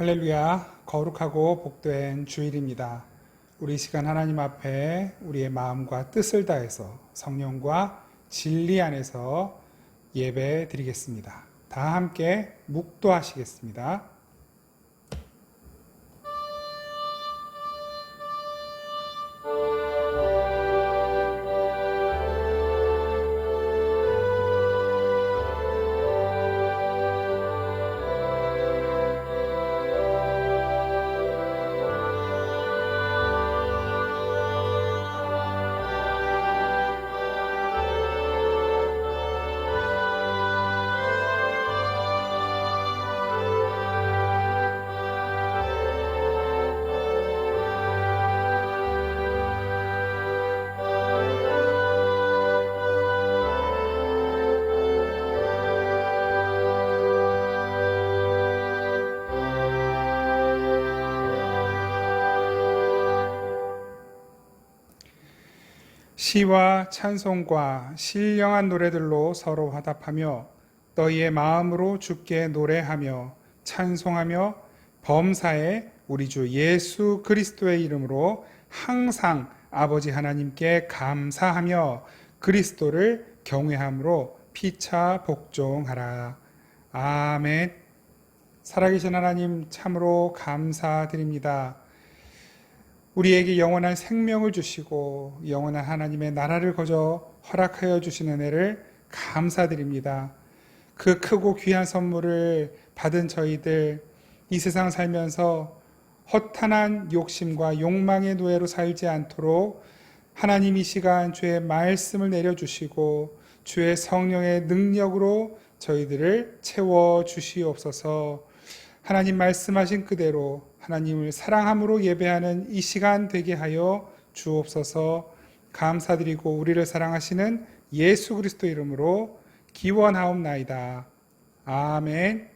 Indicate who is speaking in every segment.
Speaker 1: 할렐루야, 거룩하고 복된 주일입니다. 우리 시간 하나님 앞에 우리의 마음과 뜻을 다해서 성령과 진리 안에서 예배 드리겠습니다. 다 함께 묵도하시겠습니다. 시와 찬송과 신령한 노래들로 서로 화답하며 너희의 마음으로 주께 노래하며 찬송하며 범사에 우리 주 예수 그리스도의 이름으로 항상 아버지 하나님께 감사하며 그리스도를 경외함으로 피차 복종하라. 아멘. 살아계신 하나님 참으로 감사드립니다. 우리에게 영원한 생명을 주시고 영원한 하나님의 나라를 거저 허락하여 주신 은혜를 감사드립니다. 그 크고 귀한 선물을 받은 저희들 이 세상 살면서 허탄한 욕심과 욕망의 노예로 살지 않도록 하나님 이 시간 주의 말씀을 내려주시고 주의 성령의 능력으로 저희들을 채워주시옵소서. 하나님 말씀하신 그대로 하나님을 사랑함으로 예배하는 이 시간 되게 하여 주옵소서. 감사드리고 우리를 사랑하시는 예수 그리스도 이름으로 기원하옵나이다. 아멘.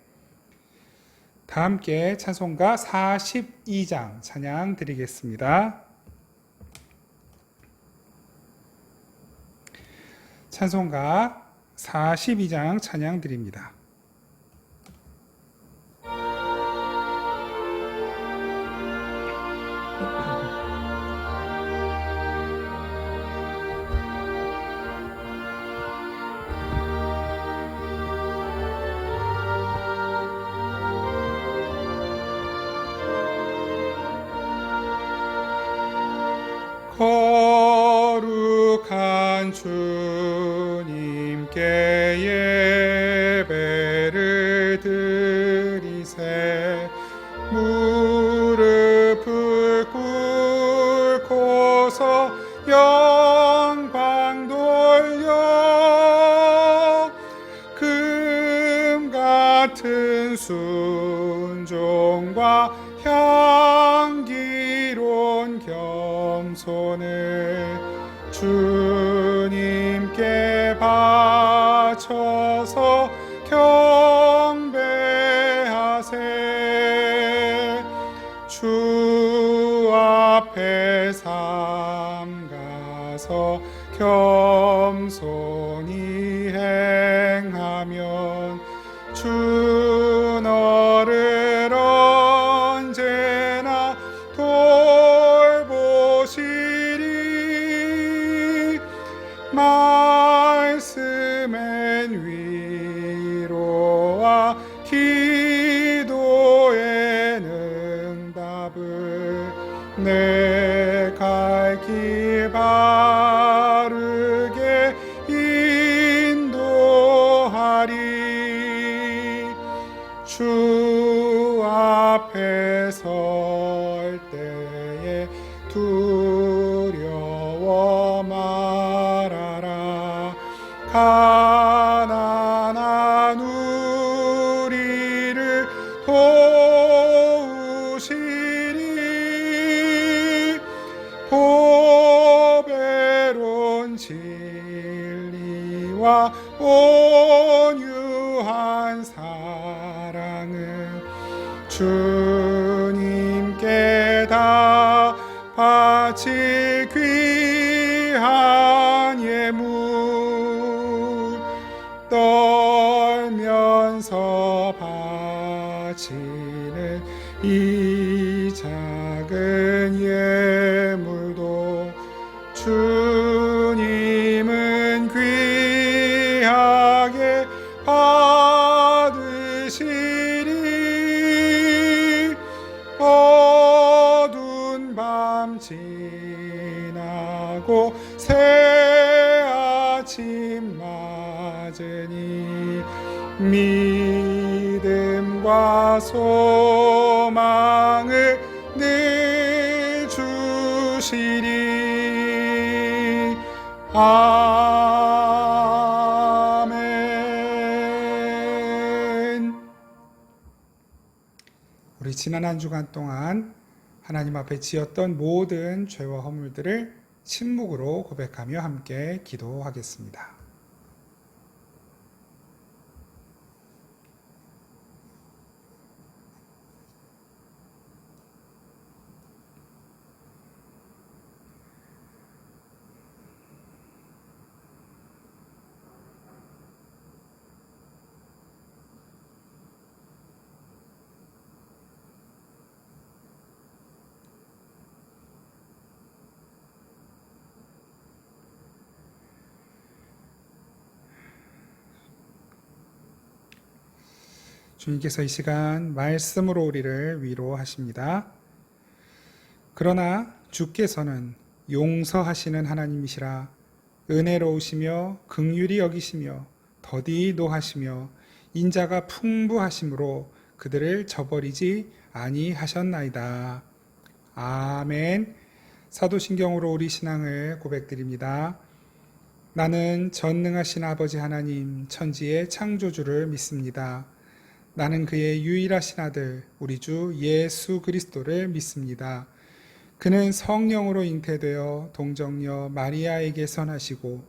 Speaker 1: 다 함께 찬송가 42장 찬양 드리겠습니다. 찬송가 42장 찬양 드립니다. 거룩한 주님께 예배를 드리세. 무릎을 꿇고서 영광 돌려 금 같은 순종과 향기로운 겸손을 주님께 바쳐서 경배하세. 주 앞에 삼가서 겸손히 행하면 주 너를 언제나 돌보시리. 말씀엔 위로와 기도엔 응답을 내 갈 길 바르게 인도하리. 주 앞에 설 때에 두려워 말아라. 가난한 우리를 도우시리. 보배로운 진리와 온유한 사랑은 주님께 다 바칠 귀한 예물. 떨면서 바칠 바치는 이 작은 예물도 주님은 귀하게 받으시리. 어두운 밤 지나고 새 아침 맞으니 믿음과 소망을 늘 주시리. 아멘. 우리 지난 한 주간 동안 하나님 앞에 지었던 모든 죄와 허물들을 침묵으로 고백하며 함께 기도하겠습니다. 주님께서 이 시간 말씀으로 우리를 위로하십니다. 그러나 주께서는 용서하시는 하나님이시라. 은혜로우시며 긍휼히 여기시며 더디 노하시며 인자가 풍부하심으로 그들을 저버리지 아니하셨나이다. 아멘. 사도신경으로 우리 신앙을 고백드립니다. 나는 전능하신 아버지 하나님 천지의 창조주를 믿습니다. 나는 그의 유일하신 아들 우리 주 예수 그리스도를 믿습니다. 그는 성령으로 잉태되어 동정녀 마리아에게 선하시고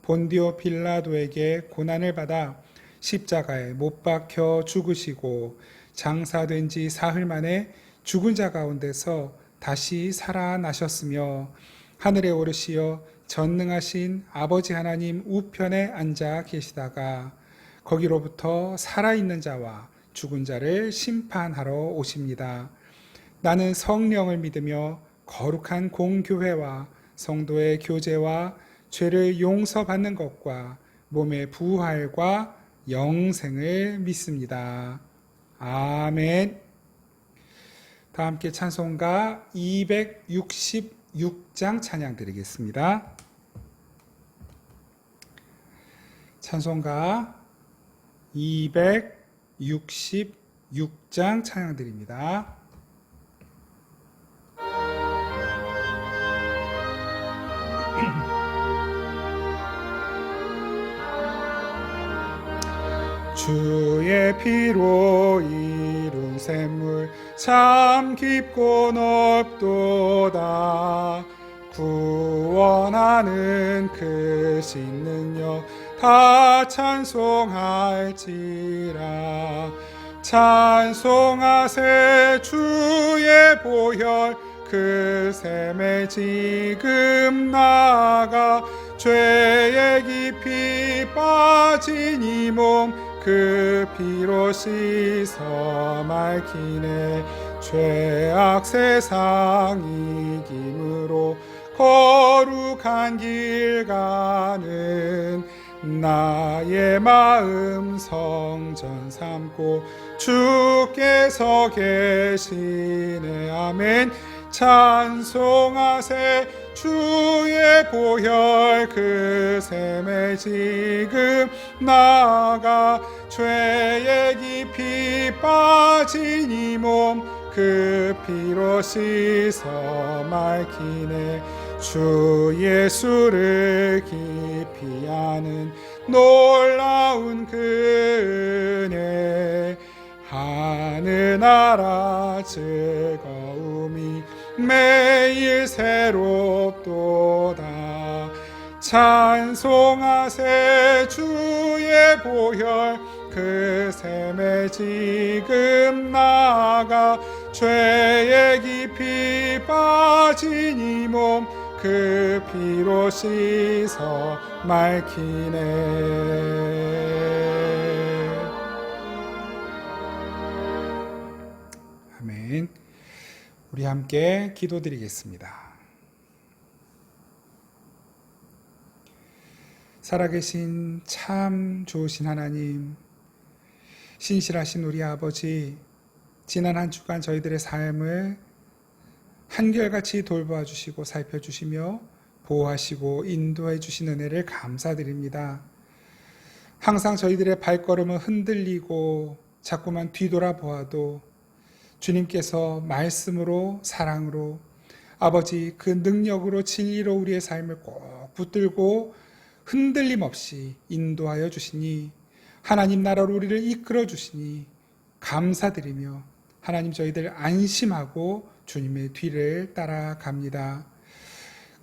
Speaker 1: 본디오 빌라도에게 고난을 받아 십자가에 못 박혀 죽으시고 장사된 지 사흘 만에 죽은 자 가운데서 다시 살아나셨으며 하늘에 오르시어 전능하신 아버지 하나님 우편에 앉아 계시다가 거기로부터 살아있는 자와 죽은 자를 심판하러 오십니다. 나는 성령을 믿으며 거룩한 공교회와 성도의 교제와 죄를 용서받는 것과 몸의 부활과 영생을 믿습니다. 아멘. 다 함께 찬송가 266장 찬양 드리겠습니다. 찬송가 266장 찬양 드립니다. 주의 피로 이룬 샘물 참 깊고 넓도다. 구원하는 크신 능력 다 찬송할지라. 찬송하세 주의 보혈 그 샘에 지금 나가 죄의 깊이 빠진 이 몸 그 피로 씻어 맑히네. 죄악 세상 이김으로 거룩한 길 가는 나의 마음 성전 삼고 주께서 계시네. 아멘. 찬송하세 주의 보혈 그 샘에 지금 나가 죄의 깊이 빠진 이 몸 그 피로 씻어 맑히네. 주 예수를 깊이 아는 놀라운 그 은혜 하늘나라 즐거움이 매일 새롭도다. 찬송하세 주의 보혈 그 샘에 지금 나가 죄의 깊이 빠진 이 몸 그 피로 씻어 맑히네. 아멘. 우리 함께 기도드리겠습니다. 살아계신 참 좋으신 하나님, 신실하신 우리 아버지, 지난 한 주간 저희들의 삶을 한결같이 돌보아 주시고 살펴주시며 보호하시고 인도해 주신 은혜를 감사드립니다. 항상 저희들의 발걸음은 흔들리고 자꾸만 뒤돌아보아도 주님께서 말씀으로 사랑으로 아버지 그 능력으로 진리로 우리의 삶을 꼭 붙들고 흔들림 없이 인도하여 주시니 하나님 나라로 우리를 이끌어 주시니 감사드리며 하나님 저희들 안심하고 주님의 뒤를 따라갑니다.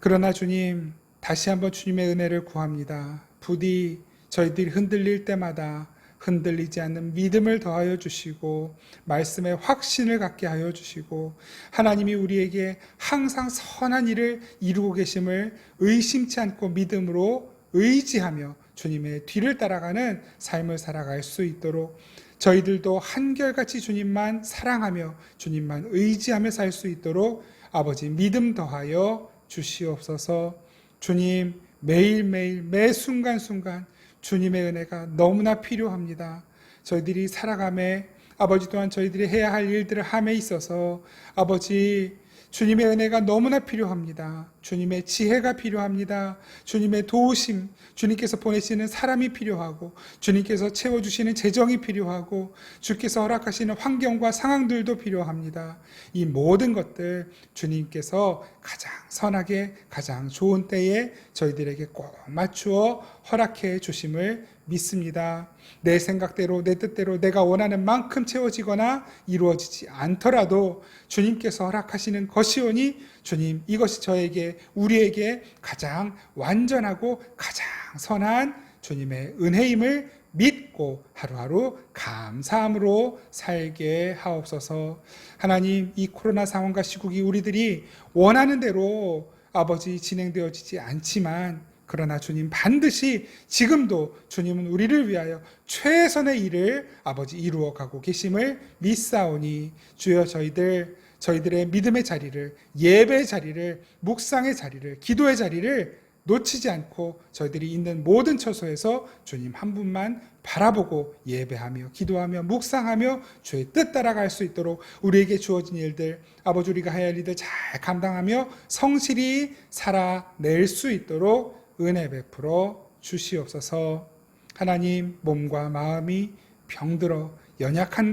Speaker 1: 그러나 주님 다시 한번 주님의 은혜를 구합니다. 부디 저희들이 흔들릴 때마다 흔들리지 않는 믿음을 더하여 주시고 말씀에 확신을 갖게 하여 주시고 하나님이 우리에게 항상 선한 일을 이루고 계심을 의심치 않고 믿음으로 의지하며 주님의 뒤를 따라가는 삶을 살아갈 수 있도록 저희들도 한결같이 주님만 사랑하며 주님만 의지하며 살 수 있도록 아버지 믿음 더하여 주시옵소서. 주님 매일매일 매 순간순간 주님의 은혜가 너무나 필요합니다. 저희들이 살아감에 아버지 또한 저희들이 해야 할 일들을 함에 있어서 아버지 주님의 은혜가 너무나 필요합니다. 주님의 지혜가 필요합니다. 주님의 도우심, 주님께서 보내시는 사람이 필요하고 주님께서 채워주시는 재정이 필요하고 주께서 허락하시는 환경과 상황들도 필요합니다. 이 모든 것들 주님께서 가장 선하게 가장 좋은 때에 저희들에게 꼭 맞추어 허락해 주심을 믿습니다. 내 생각대로 내 뜻대로 내가 원하는 만큼 채워지거나 이루어지지 않더라도 주님께서 허락하시는 것이오니 주님 이것이 저에게 우리에게 가장 완전하고 가장 선한 주님의 은혜임을 믿고 하루하루 감사함으로 살게 하옵소서. 하나님 이 코로나 상황과 시국이 우리들이 원하는 대로 아버지 진행되어지지 않지만 그러나 주님 반드시 지금도 주님은 우리를 위하여 최선의 일을 아버지 이루어가고 계심을 믿사오니 주여 저희들의 믿음의 자리를 예배의 자리를 묵상의 자리를 기도의 자리를 놓치지 않고 저희들이 있는 모든 처소에서 주님 한 분만 바라보고 예배하며 기도하며 묵상하며 주의 뜻 따라갈 수 있도록 우리에게 주어진 일들 아버지 우리가 해야 할 일들 잘 감당하며 성실히 살아낼 수 있도록 은혜 베풀어 주시옵소서. 하나님 몸과 마음이 병들어 연약한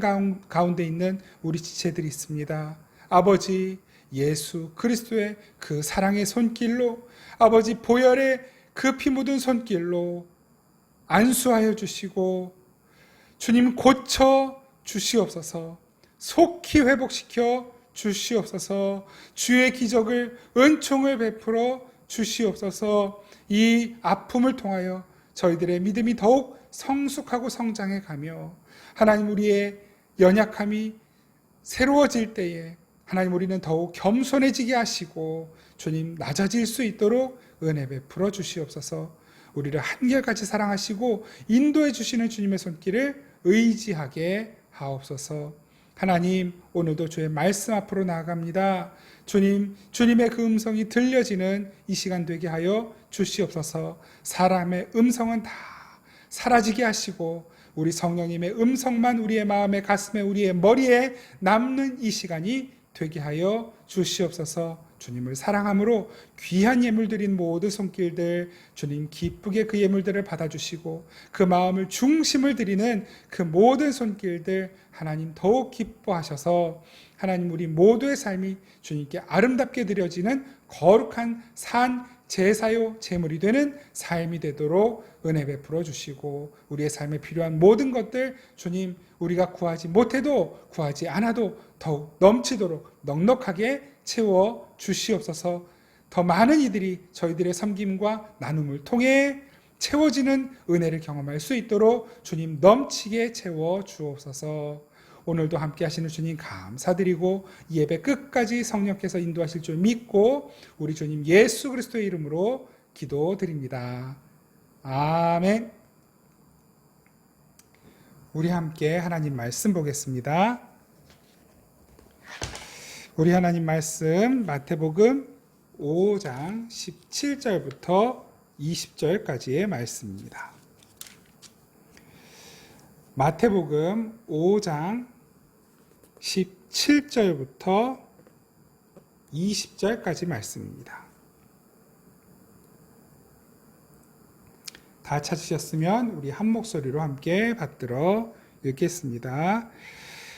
Speaker 1: 가운데 있는 우리 지체들이 있습니다. 아버지 예수 그리스도의 그 사랑의 손길로 아버지 보혈의 그 피 묻은 손길로 안수하여 주시고 주님 고쳐 주시옵소서. 속히 회복시켜 주시옵소서. 주의 기적을 은총을 베풀어 주시옵소서. 이 아픔을 통하여 저희들의 믿음이 더욱 성숙하고 성장해 가며 하나님 우리의 연약함이 새로워질 때에 하나님 우리는 더욱 겸손해지게 하시고 주님 낮아질 수 있도록 은혜 베풀어 주시옵소서. 우리를 한결같이 사랑하시고 인도해 주시는 주님의 손길을 의지하게 하옵소서. 하나님 오늘도 주의 말씀 앞으로 나아갑니다. 주님의 그 음성이 들려지는 이 시간 되게 하여 주시옵소서. 사람의 음성은 다 사라지게 하시고 우리 성령님의 음성만 우리의 마음에 가슴에 우리의 머리에 남는 이 시간이 되게 하여 주시옵소서. 주님을 사랑함으로 귀한 예물 드린 모든 손길들 주님 기쁘게 그 예물들을 받아주시고 그 마음을 중심을 드리는 그 모든 손길들 하나님 더욱 기뻐하셔서 하나님 우리 모두의 삶이 주님께 아름답게 드려지는 거룩한 산 제사요 제물이 되는 삶이 되도록 은혜 베풀어 주시고 우리의 삶에 필요한 모든 것들 주님 우리가 구하지 못해도 구하지 않아도 더욱 넘치도록 넉넉하게 채워 주시옵소서. 더 많은 이들이 저희들의 섬김과 나눔을 통해 채워지는 은혜를 경험할 수 있도록 주님 넘치게 채워 주옵소서. 오늘도 함께 하시는 주님 감사드리고 예배 끝까지 성령께서 인도하실 줄 믿고 우리 주님 예수 그리스도의 이름으로 기도드립니다. 아멘. 우리 함께 하나님 말씀 보겠습니다. 우리 하나님 말씀 마태복음 5장 17절부터 20절까지의 말씀입니다. 마태복음 5장 17절부터 20절까지 말씀입니다. 다 찾으셨으면 우리 한 목소리로 함께 받들어 읽겠습니다.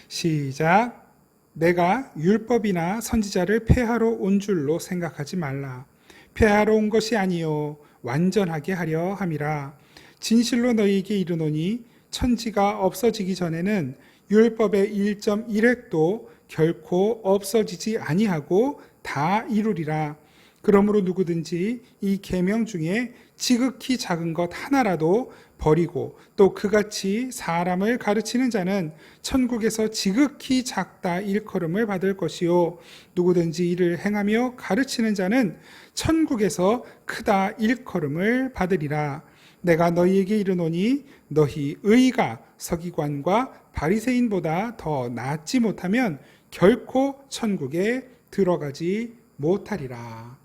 Speaker 1: 시작. 내가 율법이나 선지자를 폐하러 온 줄로 생각하지 말라. 폐하러 온 것이 아니요 완전하게 하려 함이라. 진실로 너희에게 이르노니 천지가 없어지기 전에는 율법의 1.1획도 결코 없어지지 아니하고 다 이루리라. 그러므로 누구든지 이 계명 중에 지극히 작은 것 하나라도 버리고 또 그같이 사람을 가르치는 자는 천국에서 지극히 작다 일컬음을 받을 것이요 누구든지 이를 행하며 가르치는 자는 천국에서 크다 일컬음을 받으리라. 내가 너희에게 이르노니 너희 의가 서기관과 바리새인보다 더 낫지 못하면 결코 천국에 들어가지 못하리라.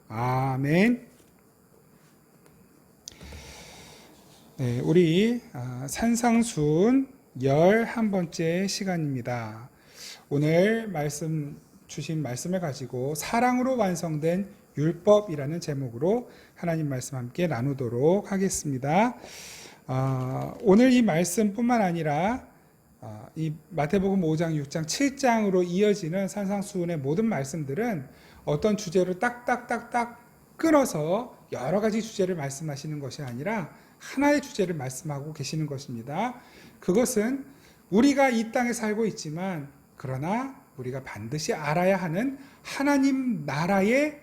Speaker 1: 아멘. 네, 우리 산상순 11번째 시간입니다. 오늘 말씀 주신 말씀을 가지고 사랑으로 완성된 율법이라는 제목으로 하나님 말씀 함께 나누도록 하겠습니다. 오늘 이 말씀뿐만 아니라 이 마태복음 5장, 6장, 7장으로 이어지는 산상수훈의 모든 말씀들은 어떤 주제로 딱딱딱딱 끊어서 여러 가지 주제를 말씀하시는 것이 아니라 하나의 주제를 말씀하고 계시는 것입니다. 그것은 우리가 이 땅에 살고 있지만 그러나 우리가 반드시 알아야 하는 하나님 나라의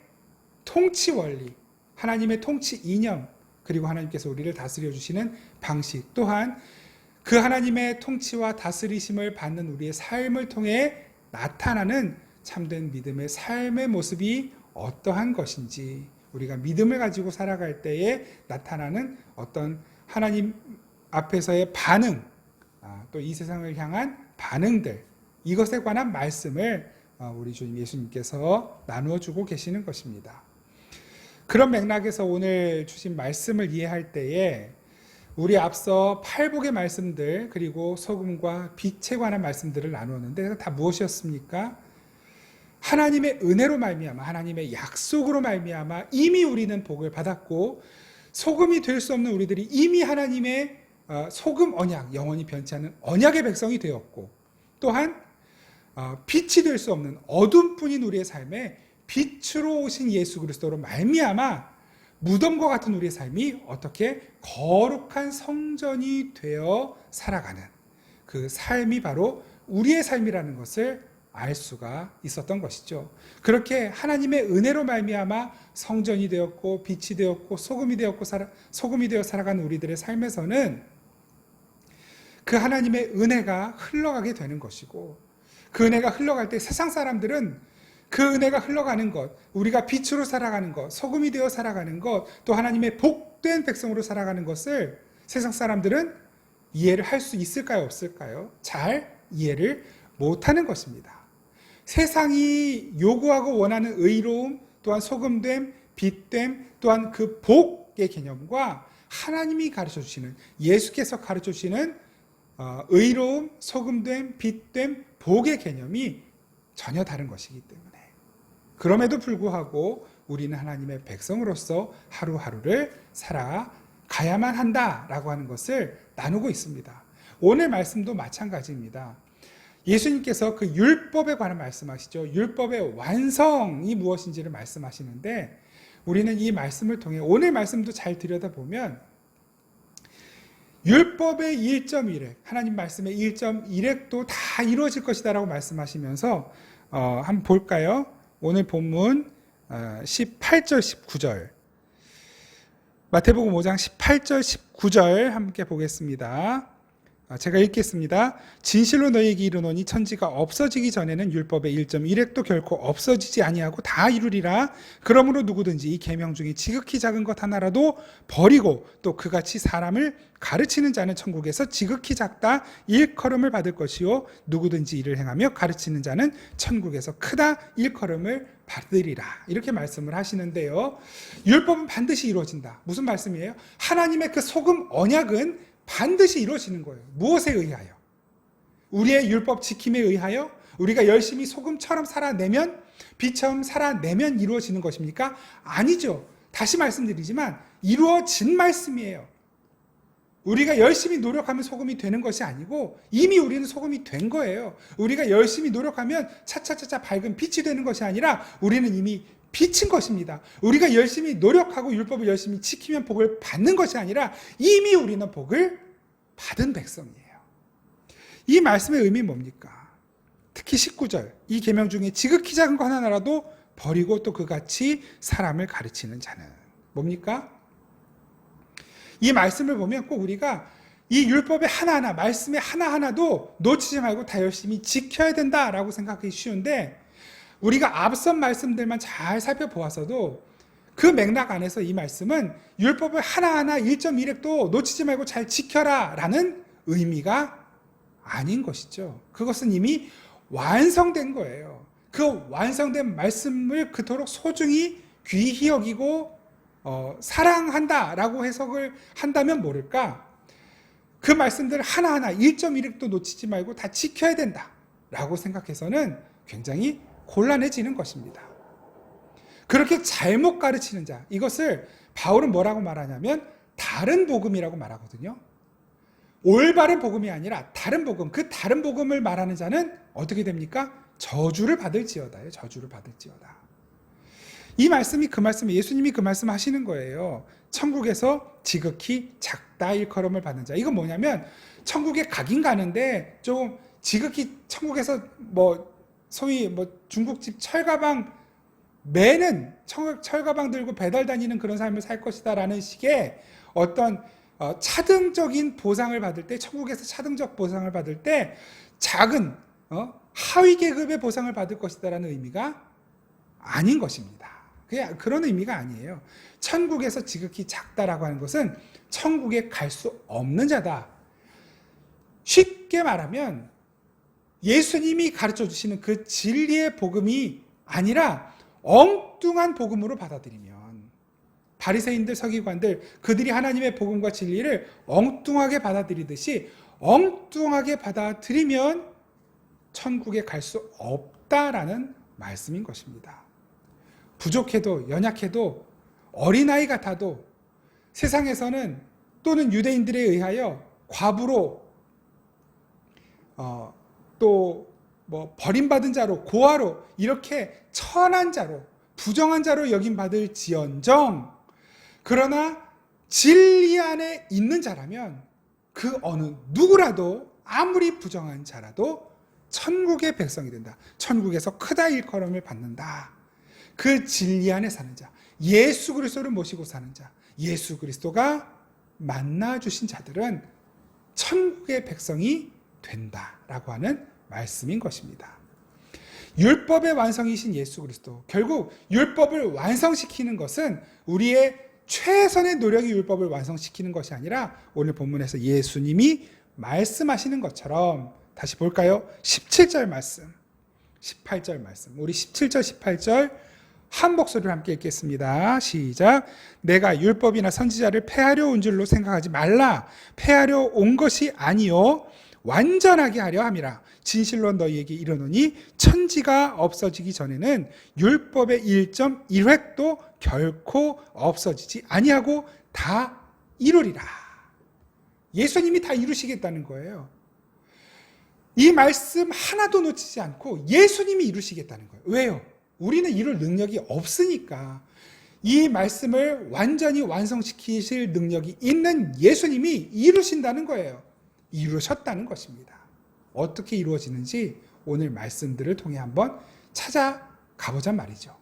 Speaker 1: 통치 원리, 하나님의 통치 이념, 그리고 하나님께서 우리를 다스려 주시는 방식, 또한 그 하나님의 통치와 다스리심을 받는 우리의 삶을 통해 나타나는 참된 믿음의 삶의 모습이 어떠한 것인지, 우리가 믿음을 가지고 살아갈 때에 나타나는 어떤 하나님 앞에서의 반응, 또 이 세상을 향한 반응들, 이것에 관한 말씀을 우리 주님 예수님께서 나누어 주고 계시는 것입니다. 그런 맥락에서 오늘 주신 말씀을 이해할 때에 우리 앞서 팔복의 말씀들 그리고 소금과 빛에 관한 말씀들을 나누었는데 다 무엇이었습니까? 하나님의 은혜로 말미암아, 하나님의 약속으로 말미암아 이미 우리는 복을 받았고 소금이 될 수 없는 우리들이 이미 하나님의 소금 언약, 영원히 변치 않는 언약의 백성이 되었고, 또한 빛이 될 수 없는 어둠뿐인 우리의 삶에 빛으로 오신 예수 그리스도로 말미암아 무덤과 같은 우리의 삶이 어떻게 거룩한 성전이 되어 살아가는 그 삶이 바로 우리의 삶이라는 것을 알 수가 있었던 것이죠. 그렇게 하나님의 은혜로 말미암아 성전이 되었고 빛이 되었고 소금이 되어 살아가는 우리들의 삶에서는 그 하나님의 은혜가 흘러가게 되는 것이고, 그 은혜가 흘러갈 때 세상 사람들은 그 은혜가 흘러가는 것, 우리가 빛으로 살아가는 것, 소금이 되어 살아가는 것, 또 하나님의 복된 백성으로 살아가는 것을 세상 사람들은 이해를 할 수 있을까요? 없을까요? 잘 이해를 못하는 것입니다. 세상이 요구하고 원하는 의로움, 또한 소금됨, 빛됨, 또한 그 복의 개념과 하나님이 가르쳐주시는, 예수께서 가르쳐주시는 의로움, 소금됨, 빛됨, 복의 개념이 전혀 다른 것이기 때문에 그럼에도 불구하고 우리는 하나님의 백성으로서 하루하루를 살아가야만 한다라고 하는 것을 나누고 있습니다. 오늘 말씀도 마찬가지입니다. 예수님께서 그 율법에 관한 말씀하시죠. 율법의 완성이 무엇인지를 말씀하시는데 우리는 이 말씀을 통해 오늘 말씀도 잘 들여다보면 율법의 1.1획, 하나님 말씀의 1.1획도 다 이루어질 것이다 라고 말씀하시면서 한번 볼까요? 오늘 본문 18절 19절 마태복음 5장 18절 19절 함께 보겠습니다. 제가 읽겠습니다. 진실로 너희에게 이르노니 천지가 없어지기 전에는 율법의 1.1획도 결코 없어지지 아니하고 다 이루리라. 그러므로 누구든지 이 계명 중에 지극히 작은 것 하나라도 버리고 또 그같이 사람을 가르치는 자는 천국에서 지극히 작다 일컬음을 받을 것이요 누구든지 이를 행하며 가르치는 자는 천국에서 크다 일컬음을 받으리라. 이렇게 말씀을 하시는데요. 율법은 반드시 이루어진다. 무슨 말씀이에요? 하나님의 그 소금 언약은 반드시 이루어지는 거예요. 무엇에 의하여? 우리의 율법 지킴에 의하여? 우리가 열심히 소금처럼 살아내면, 빛처럼 살아내면 이루어지는 것입니까? 아니죠. 다시 말씀드리지만 이루어진 말씀이에요. 우리가 열심히 노력하면 소금이 되는 것이 아니고 이미 우리는 소금이 된 거예요. 우리가 열심히 노력하면 차차차차 밝은 빛이 되는 것이 아니라 우리는 이미 빛인 것입니다. 우리가 열심히 노력하고 율법을 열심히 지키면 복을 받는 것이 아니라 이미 우리는 복을 받은 백성이에요. 이 말씀의 의미는 뭡니까? 특히 19절 이 계명 중에 지극히 작은 것 하나라도 버리고 또 그같이 사람을 가르치는 자는 뭡니까? 이 말씀을 보면 꼭 우리가 이 율법의 하나하나 말씀의 하나하나도 놓치지 말고 다 열심히 지켜야 된다라고 생각하기 쉬운데 우리가 앞선 말씀들만 잘 살펴보았어도 그 맥락 안에서 이 말씀은 율법을 하나하나 1.1획도 놓치지 말고 잘 지켜라 라는 의미가 아닌 것이죠. 그것은 이미 완성된 거예요. 그 완성된 말씀을 그토록 소중히 귀히 여기고 사랑한다라고 해석을 한다면 모를까? 그 말씀들 하나하나 1.1획도 놓치지 말고 다 지켜야 된다라고 생각해서는 굉장히 곤란해지는 것입니다. 그렇게 잘못 가르치는 자, 이것을 바울은 뭐라고 말하냐면 다른 복음이라고 말하거든요. 올바른 복음이 아니라 다른 복음, 그 다른 복음을 말하는 자는 어떻게 됩니까? 저주를 받을지어다요. 저주를 받을지어다. 이 말씀이 그 말씀, 예수님이 그 말씀 하시는 거예요. 천국에서 지극히 작다 일컬음을 받는 자. 이건 뭐냐면 천국에 가긴 가는데 좀 지극히 천국에서 소위 중국집 철가방 매는 철가방 들고 배달 다니는 그런 삶을 살 것이다 라는 식의 어떤 차등적인 보상을 받을 때, 천국에서 차등적 보상을 받을 때 작은 하위 계급의 보상을 받을 것이다 라는 의미가 아닌 것입니다. 그런 의미가 아니에요. 천국에서 지극히 작다라고 하는 것은 천국에 갈 수 없는 자다. 쉽게 말하면 예수님이 가르쳐 주시는 그 진리의 복음이 아니라 엉뚱한 복음으로 받아들이면 바리새인들, 서기관들 그들이 하나님의 복음과 진리를 엉뚱하게 받아들이듯이 엉뚱하게 받아들이면 천국에 갈 수 없다라는 말씀인 것입니다. 부족해도 연약해도 어린아이 같아도 세상에서는 또는 유대인들에 의하여 과부로 또 버림받은 자로 고아로 이렇게 천한 자로 부정한 자로 여김받을지언정 그러나 진리 안에 있는 자라면 그 어느 누구라도 아무리 부정한 자라도 천국의 백성이 된다. 천국에서 크다 일컬음을 받는다. 그 진리 안에 사는 자, 예수 그리스도를 모시고 사는 자, 예수 그리스도가 만나주신 자들은 천국의 백성이 된다라고 하는 말씀인 것입니다. 율법의 완성이신 예수 그리스도, 결국 율법을 완성시키는 것은 우리의 최선의 노력이 율법을 완성시키는 것이 아니라 오늘 본문에서 예수님이 말씀하시는 것처럼 다시 볼까요? 17절 말씀, 18절 말씀. 우리 17절, 18절 한 목소리로 함께 읽겠습니다. 시작. 내가 율법이나 선지자를 폐하려 온 줄로 생각하지 말라. 폐하려 온 것이 아니요 완전하게 하려 함이라. 진실로 너희에게 이르노니 천지가 없어지기 전에는 율법의 1.1획도 결코 없어지지 아니하고 다 이루리라. 예수님이 다 이루시겠다는 거예요. 이 말씀 하나도 놓치지 않고 예수님이 이루시겠다는 거예요. 왜요? 우리는 이룰 능력이 없으니까. 이 말씀을 완전히 완성시키실 능력이 있는 예수님이 이루신다는 거예요. 이루셨다는 것입니다. 어떻게 이루어지는지 오늘 말씀들을 통해 한번 찾아가보자 말이죠.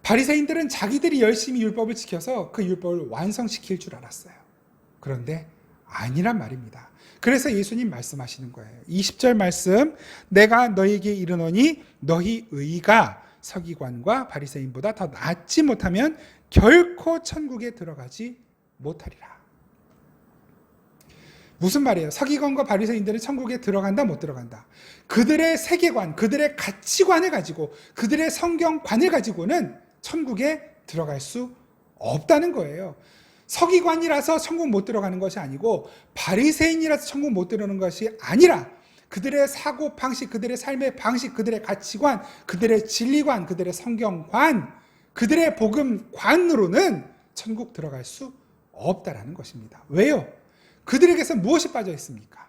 Speaker 1: 바리새인들은 자기들이 열심히 율법을 지켜서 그 율법을 완성시킬 줄 알았어요. 그런데 아니란 말입니다. 그래서 예수님 말씀하시는 거예요. 20절 말씀, 내가 너희에게 이르노니 너희 의가 서기관과 바리새인보다 더 낫지 못하면 결코 천국에 들어가지 못하리라. 무슨 말이에요? 서기관과 바리새인들은 천국에 들어간다, 못 들어간다? 그들의 세계관, 그들의 가치관을 가지고, 그들의 성경관을 가지고는 천국에 들어갈 수 없다는 거예요. 서기관이라서 천국 못 들어가는 것이 아니고 바리새인이라서 천국 못 들어가는 것이 아니라 그들의 사고 방식, 그들의 삶의 방식, 그들의 가치관, 그들의 진리관, 그들의 성경관, 그들의 복음관으로는 천국 들어갈 수 없다라는 것입니다. 왜요? 그들에게서 무엇이 빠져 있습니까?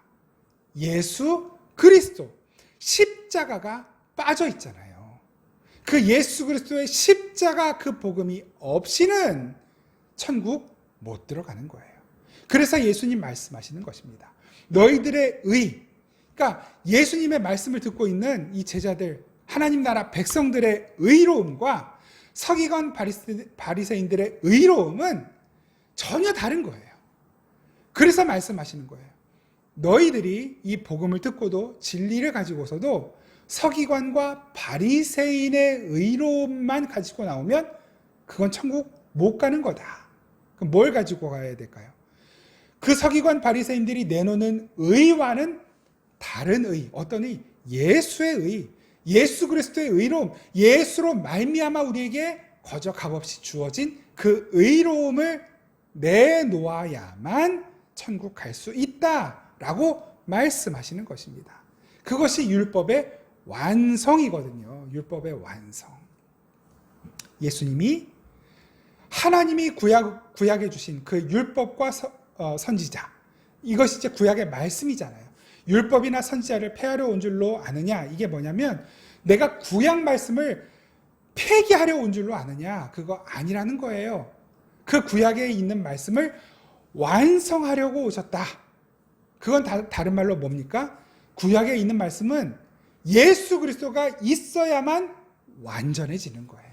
Speaker 1: 예수 그리스도, 십자가가 빠져 있잖아요. 그 예수 그리스도의 십자가 그 복음이 없이는 천국 못 들어가는 거예요. 그래서 예수님 말씀하시는 것입니다. 너희들의 의, 그러니까 예수님의 말씀을 듣고 있는 이 제자들, 하나님 나라 백성들의 의로움과 서기관 바리새인들의 의로움은 전혀 다른 거예요. 그래서 말씀하시는 거예요. 너희들이 이 복음을 듣고도 진리를 가지고서도 서기관과 바리새인의 의로움만 가지고 나오면 그건 천국 못 가는 거다. 그럼 뭘 가지고 가야 될까요? 그 서기관 바리새인들이 내놓는 의와는 다른 의, 어떤 의? 예수의 의, 예수 그리스도의 의로움, 예수로 말미암아 우리에게 거저 값없이 주어진 그 의로움을 내놓아야만 천국 갈 수 있다라고 말씀하시는 것입니다. 그것이 율법의 완성이거든요. 율법의 완성. 예수님이 하나님이 구약해 주신 그 율법과 선지자, 이것이 이제 구약의 말씀이잖아요. 율법이나 선지자를 폐하려 온 줄로 아느냐? 이게 뭐냐면 내가 구약 말씀을 폐기하려 온 줄로 아느냐? 그거 아니라는 거예요. 그 구약에 있는 말씀을 완성하려고 오셨다. 그건 다른 말로 뭡니까? 구약에 있는 말씀은 예수 그리스도가 있어야만 완전해지는 거예요.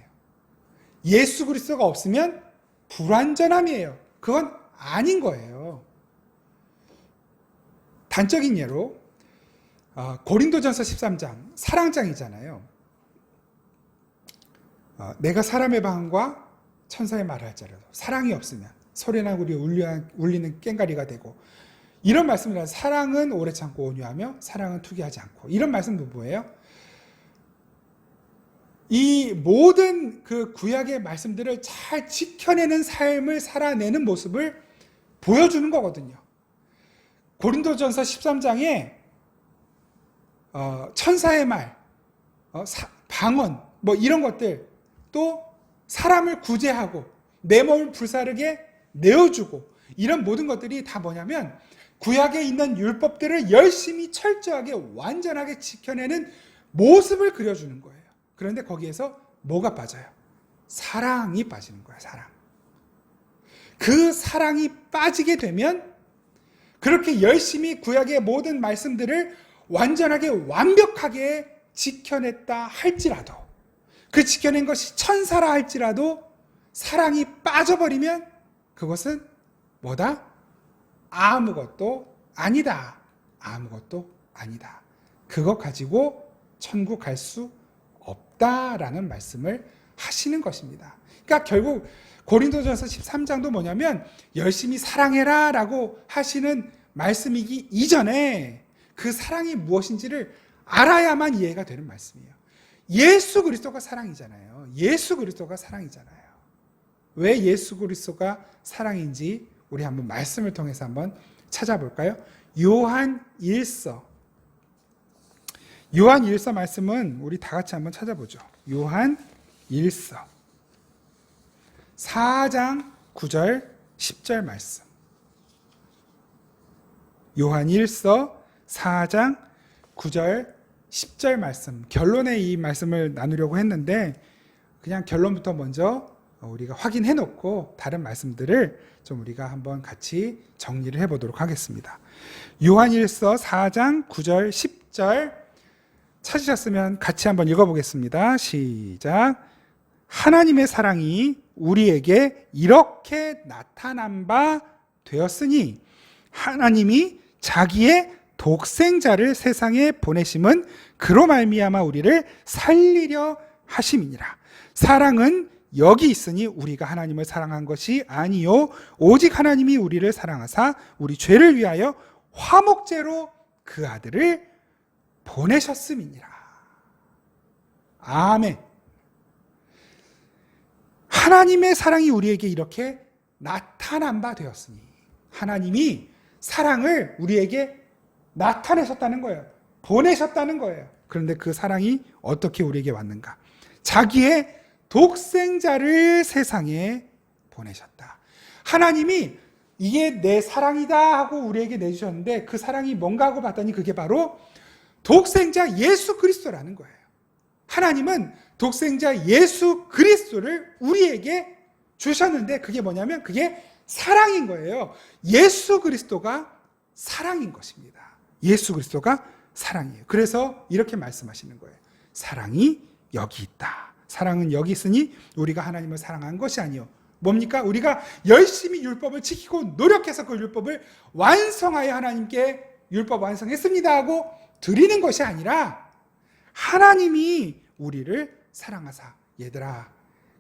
Speaker 1: 예수 그리스도가 없으면 불완전함이에요. 그건 아닌 거예요. 단적인 예로 고린도전서 13장 사랑장이잖아요. 내가 사람의 방언과 천사의 말을 할지라도 사랑이 없으면 소리나 울리는 꽹가리가 되고, 이런 말씀이라 사랑은 오래 참고 온유하며 사랑은 투기하지 않고, 이런 말씀도 뭐예요? 이 모든 그 구약의 말씀들을 잘 지켜내는 삶을 살아내는 모습을 보여주는 거거든요. 고린도전서 13장에 천사의 말, 방언, 뭐 이런 것들, 또 사람을 구제하고 내 몸을 불사르게 내어주고, 이런 모든 것들이 다 뭐냐면 구약에 있는 율법들을 열심히 철저하게 완전하게 지켜내는 모습을 그려주는 거예요. 그런데 거기에서 뭐가 빠져요? 사랑이 빠지는 거예요. 사랑. 그 사랑이 빠지게 되면 그렇게 열심히 구약의 모든 말씀들을 완전하게 완벽하게 지켜냈다 할지라도, 그 지켜낸 것이 천사라 할지라도 사랑이 빠져버리면 그것은 뭐다? 아무것도 아니다. 아무것도 아니다. 그거 가지고 천국 갈 수 없다라는 말씀을 하시는 것입니다. 그러니까 결국 고린도전서 13장도 뭐냐면 열심히 사랑해라 라고 하시는 말씀이기 이전에 그 사랑이 무엇인지를 알아야만 이해가 되는 말씀이에요. 예수 그리스도가 사랑이잖아요. 예수 그리스도가 사랑이잖아요. 왜 예수 그리스도가 사랑인지 우리 한번 말씀을 통해서 한번 찾아볼까요? 요한 1서 말씀은 우리 다 같이 한번 찾아보죠. 요한 1서 4장 9절 10절 말씀. 요한 1서 4장 9절 10절 말씀. 결론에 이 말씀을 나누려고 했는데 그냥 결론부터 먼저 우리가 확인해 놓고 다른 말씀들을 좀 우리가 한번 같이 정리를 해보도록 하겠습니다. 요한 1서 4장 9절 10절 찾으셨으면 같이 한번 읽어보겠습니다. 시작. 하나님의 사랑이 우리에게 이렇게 나타난 바 되었으니 하나님이 자기의 독생자를 세상에 보내심은 그로 말미암아 우리를 살리려 하심이니라. 사랑은 여기 있으니 우리가 하나님을 사랑한 것이 아니요 오직 하나님이 우리를 사랑하사 우리 죄를 위하여 화목제로 그 아들을 보내셨음이니라. 아멘. 하나님의 사랑이 우리에게 이렇게 나타난 바 되었으니 하나님이 사랑을 우리에게 나타내셨다는 거예요. 보내셨다는 거예요. 그런데 그 사랑이 어떻게 우리에게 왔는가? 자기의 독생자를 세상에 보내셨다. 하나님이 이게 내 사랑이다 하고 우리에게 내주셨는데 그 사랑이 뭔가 하고 봤더니 그게 바로 독생자 예수 그리스도라는 거예요. 하나님은 독생자 예수 그리스도를 우리에게 주셨는데 그게 뭐냐면 그게 사랑인 거예요. 예수 그리스도가 사랑인 것입니다. 예수 그리스도가 사랑이에요. 그래서 이렇게 말씀하시는 거예요. 사랑이 여기 있다. 사랑은 여기 있으니 우리가 하나님을 사랑한 것이 아니요. 뭡니까? 우리가 열심히 율법을 지키고 노력해서 그 율법을 완성하여 하나님께 율법 완성했습니다 하고 드리는 것이 아니라 하나님이 우리를 사랑하사 얘들아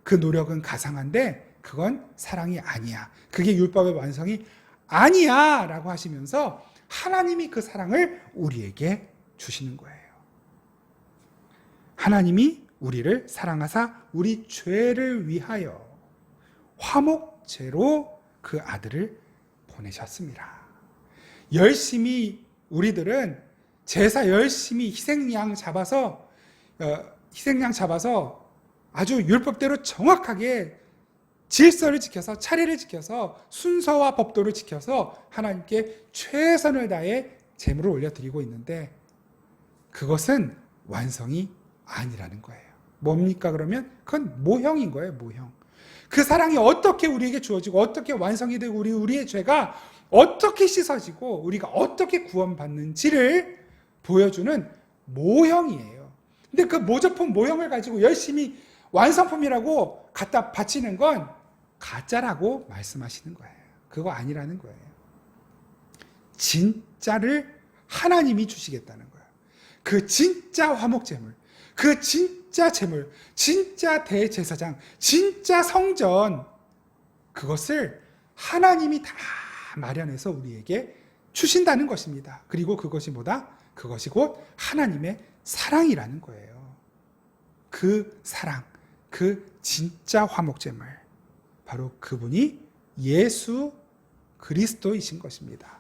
Speaker 1: 그 노력은 가상한데 그건 사랑이 아니야. 그게 율법의 완성이 아니야 라고 하시면서 하나님이 그 사랑을 우리에게 주시는 거예요. 하나님이 우리를 사랑하사 우리 죄를 위하여 화목제로 그 아들을 보내셨습니다. 열심히 우리들은 제사 열심히 희생양 잡아서 아주 율법대로 정확하게 질서를 지켜서 차례를 지켜서 순서와 법도를 지켜서 하나님께 최선을 다해 제물을 올려드리고 있는데 그것은 완성이 아니라는 거예요. 뭡니까 그러면? 그건 모형인 거예요. 모형. 그 사랑이 어떻게 우리에게 주어지고 어떻게 완성이 되고 우리의 죄가 어떻게 씻어지고 우리가 어떻게 구원받는지를 보여주는 모형이에요. 근데 그 모조품 모형을 가지고 열심히 완성품이라고 갖다 바치는 건 가짜라고 말씀하시는 거예요. 그거 아니라는 거예요. 진짜를 하나님이 주시겠다는 거예요. 그 진짜 화목제물, 그 진짜 제물, 진짜 대제사장, 진짜 성전, 그것을 하나님이 다 마련해서 우리에게 주신다는 것입니다. 그리고 그것이 뭐다? 그것이 곧 하나님의 사랑이라는 거예요. 그 사랑, 그 진짜 화목제물, 바로 그분이 예수 그리스도이신 것입니다.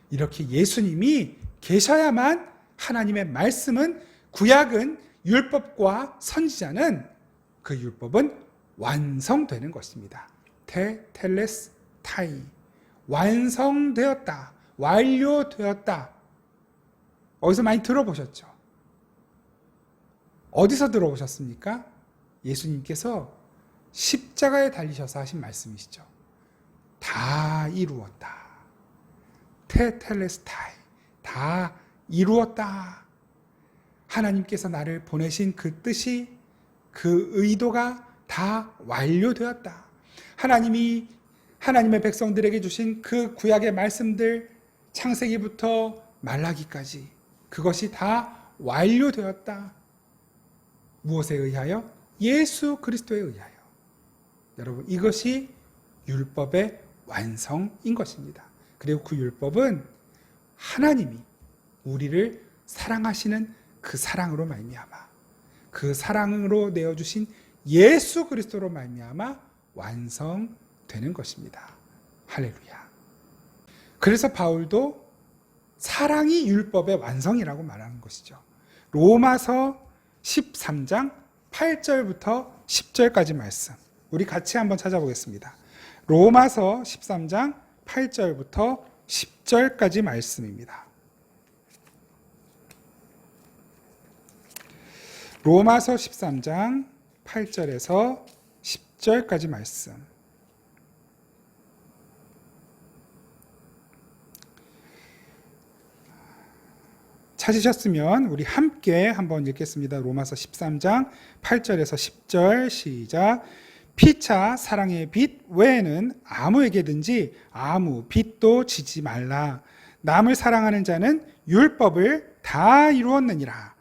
Speaker 1: 이렇게 예수님이 계셔야만 하나님의 말씀은, 구약은, 율법과 선지자는 그 율법은 완성되는 것입니다. 테텔레스타이, 완성되었다, 완료되었다. 어디서 많이 들어보셨죠? 어디서 들어보셨습니까? 예수님께서 십자가에 달리셔서 하신 말씀이시죠. 다 이루었다. 테텔레스타이, 다 이루었다. 하나님께서 나를 보내신 그 뜻이, 그 의도가 다 완료되었다. 하나님이 하나님의 백성들에게 주신 그 구약의 말씀들, 창세기부터 말라기까지 그것이 다 완료되었다. 무엇에 의하여? 예수 그리스도에 의하여. 여러분, 이것이 율법의 완성인 것입니다. 그리고 그 율법은 하나님이 우리를 사랑하시는 그 사랑으로 말미암아, 그 사랑으로 내어주신 예수 그리스도로 말미암아 완성되는 것입니다. 할렐루야. 그래서 바울도 사랑이 율법의 완성이라고 말하는 것이죠. 로마서 13장 8절부터 10절까지 말씀, 우리 같이 한번 찾아보겠습니다. 로마서 13장 8절부터 10절까지 말씀입니다. 로마서 13장 8절에서 10절까지 말씀. 찾으셨으면 우리 함께 한번 읽겠습니다. 로마서 13장 8절에서 10절 시작. 피차 사랑의 빛 외에는 아무에게든지 아무 빛도 지지 말라. 남을 사랑하는 자는 율법을 다 이루었느니라.